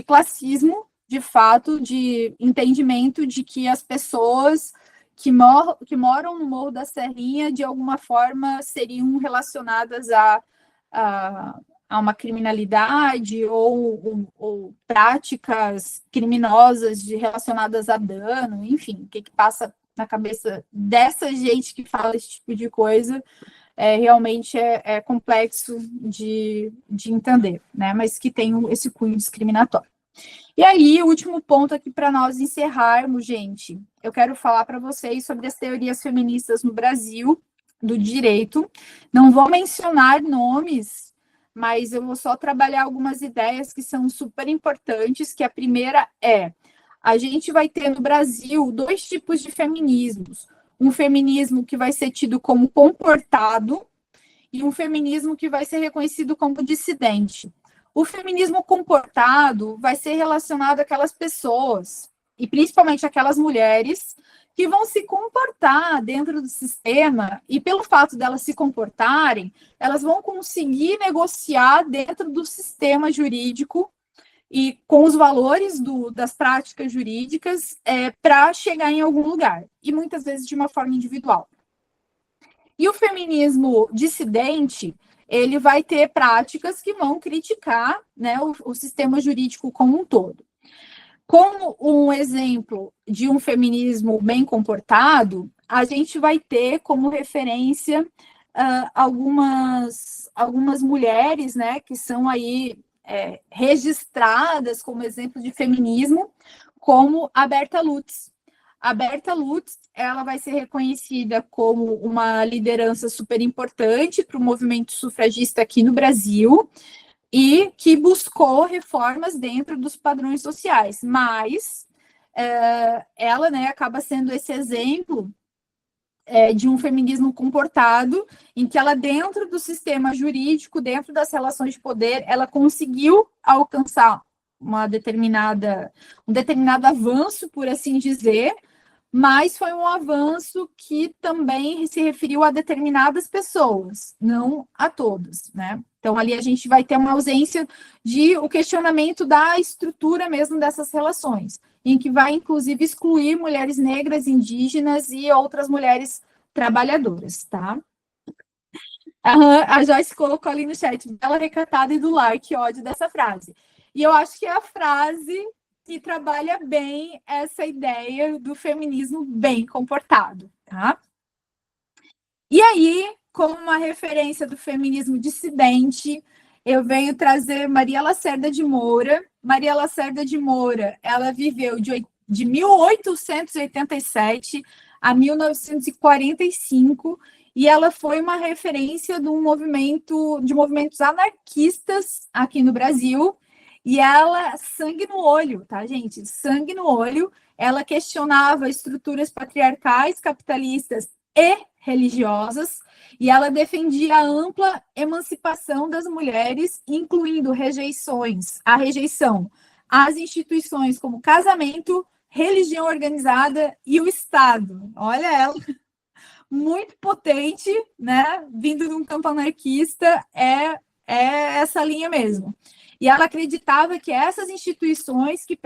classismo, de fato, de entendimento de que as pessoas que moram no Morro da Serrinha, de alguma forma, seriam relacionadas a uma criminalidade ou práticas criminosas relacionadas a dano, enfim, o que passa na cabeça dessa gente que fala esse tipo de coisa realmente é complexo de entender, né? Mas que tem esse cunho discriminatório. E aí, o último ponto aqui para nós encerrarmos, gente, eu quero falar para vocês sobre as teorias feministas no Brasil, do direito. Não vou mencionar nomes, mas eu vou só trabalhar algumas ideias que são super importantes, que a primeira é: a gente vai ter no Brasil dois tipos de feminismos. Um feminismo que vai ser tido como comportado e um feminismo que vai ser reconhecido como dissidente. O feminismo comportado vai ser relacionado àquelas pessoas, e principalmente aquelas mulheres, que vão se comportar dentro do sistema, e pelo fato delas se comportarem, elas vão conseguir negociar dentro do sistema jurídico e com os valores das práticas jurídicas para chegar em algum lugar, e muitas vezes de uma forma individual. E o feminismo dissidente, ele vai ter práticas que vão criticar, né, o sistema jurídico como um todo. Como um exemplo de um feminismo bem comportado, a gente vai ter como referência algumas mulheres, né, que são aí registradas como exemplo de feminismo, como a Berta Lutz. A Berta Lutz, ela vai ser reconhecida como uma liderança super importante para o movimento sufragista aqui no Brasil e que buscou reformas dentro dos padrões sociais, mas ela, né, acaba sendo esse exemplo de um feminismo comportado, em que ela, dentro do sistema jurídico, dentro das relações de poder, ela conseguiu alcançar um determinado avanço, por assim dizer, mas foi um avanço que também se referiu a determinadas pessoas, não a todas, né? Então, ali a gente vai ter uma ausência de o questionamento da estrutura mesmo dessas relações, em que vai, inclusive, excluir mulheres negras, indígenas e outras mulheres trabalhadoras, tá? A Joyce colocou ali no chat, bela, recatada e do lar, que ódio dessa frase. E eu acho que é a frase que trabalha bem essa ideia do feminismo bem comportado, tá? E aí, como uma referência do feminismo dissidente, eu venho trazer Maria Lacerda de Moura. Maria Lacerda de Moura, ela viveu de 1887 a 1945, e ela foi uma referência de movimentos anarquistas aqui no Brasil, e ela, sangue no olho, tá, gente? Sangue no olho, ela questionava estruturas patriarcais, capitalistas e religiosas, e ela defendia a ampla emancipação das mulheres, incluindo a rejeição às instituições como casamento, religião organizada e o Estado. Olha ela, muito potente, né? Vindo de um campo anarquista, é essa linha mesmo. E ela acreditava que essas instituições que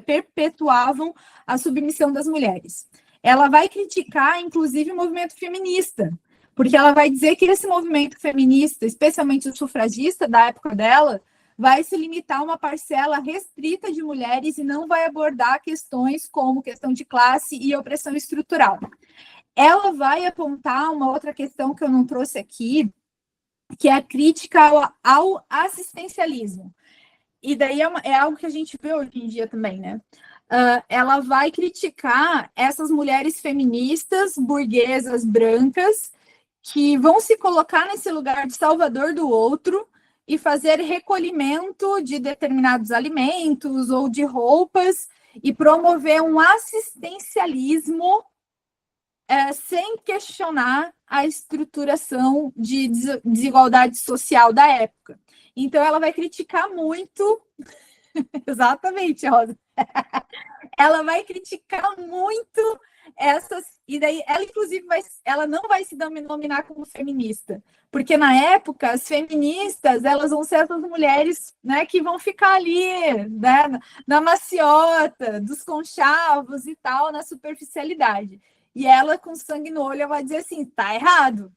perpetuavam a submissão das mulheres. Ela vai criticar, inclusive, o movimento feminista, porque ela vai dizer que esse movimento feminista, especialmente o sufragista da época dela, vai se limitar a uma parcela restrita de mulheres e não vai abordar questões como questão de classe e opressão estrutural. Ela vai apontar uma outra questão que eu não trouxe aqui, que é a crítica ao assistencialismo. E daí é algo que a gente vê hoje em dia também, né? Ela vai criticar essas mulheres feministas, burguesas, brancas, que vão se colocar nesse lugar de salvador do outro e fazer recolhimento de determinados alimentos ou de roupas e promover um assistencialismo sem questionar a estruturação de desigualdade social da época. Então, ela vai criticar muito... Exatamente, Rosa. Ela vai criticar muito essas... E daí, ela, inclusive, ela não vai se denominar como feminista, porque, na época, as feministas, elas vão ser essas mulheres, né, que vão ficar ali, né, na maciota, dos conchavos e tal, na superficialidade. E ela, com sangue no olho, vai dizer assim, tá errado.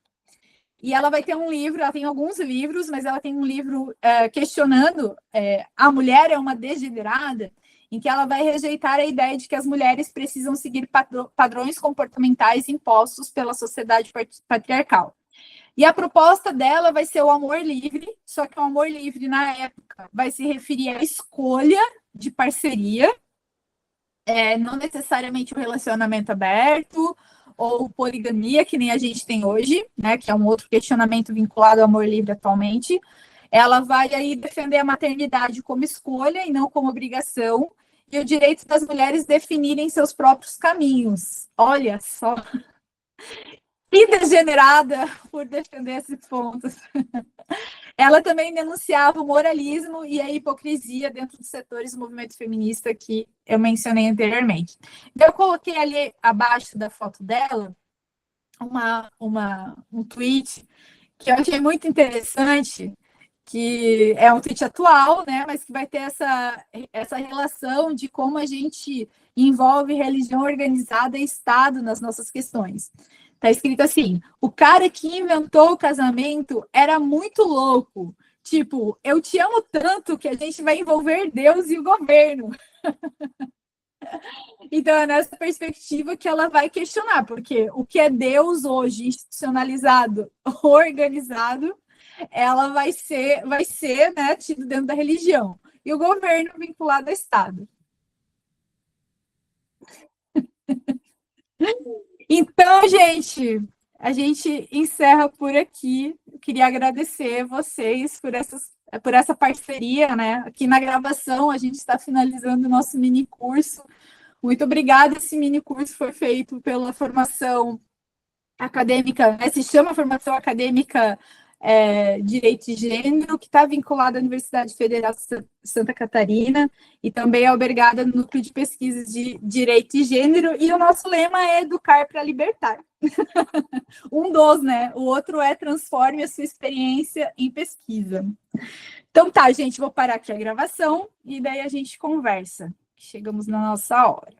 E ela vai ter um livro, ela tem alguns livros, mas ela tem um livro questionando a mulher é uma degenerada, em que ela vai rejeitar a ideia de que as mulheres precisam seguir padrões comportamentais impostos pela sociedade patriarcal. E a proposta dela vai ser o amor livre, só que o amor livre, na época, vai se referir à escolha de parceria, não necessariamente o relacionamento aberto ou poligamia, que nem a gente tem hoje, né, que é um outro questionamento vinculado ao amor livre atualmente. Ela vai aí defender a maternidade como escolha e não como obrigação, e o direito das mulheres definirem seus próprios caminhos. Olha só, que degenerada por defender esses pontos. Ela também denunciava o moralismo e a hipocrisia dentro dos setores do movimento feminista que eu mencionei anteriormente. Então, eu coloquei ali abaixo da foto dela um tweet que eu achei muito interessante, que é um tweet atual, né, mas que vai ter essa relação de como a gente envolve religião organizada e Estado nas nossas questões. Tá escrito assim: o cara que inventou o casamento era muito louco. Tipo, eu te amo tanto que a gente vai envolver Deus e o governo. Então, é nessa perspectiva que ela vai questionar, porque o que é Deus hoje, institucionalizado, organizado, ela vai ser né, tido dentro da religião. E o governo vinculado ao Estado. Então, gente, a gente encerra por aqui. Eu queria agradecer vocês por essa parceria, né? Aqui na gravação, a gente está finalizando o nosso mini curso. Muito obrigada. Esse mini curso foi feito pela formação acadêmica, se chama Formação Acadêmica Direito e Gênero, que está vinculada à Universidade Federal de Santa Catarina e também é albergada no Núcleo de Pesquisas de Direito e Gênero, e o nosso lema é Educar para Libertar. Um dos, né? O outro é Transforme a sua experiência em pesquisa. Então tá, gente, vou parar aqui a gravação e daí a gente conversa. Chegamos na nossa hora.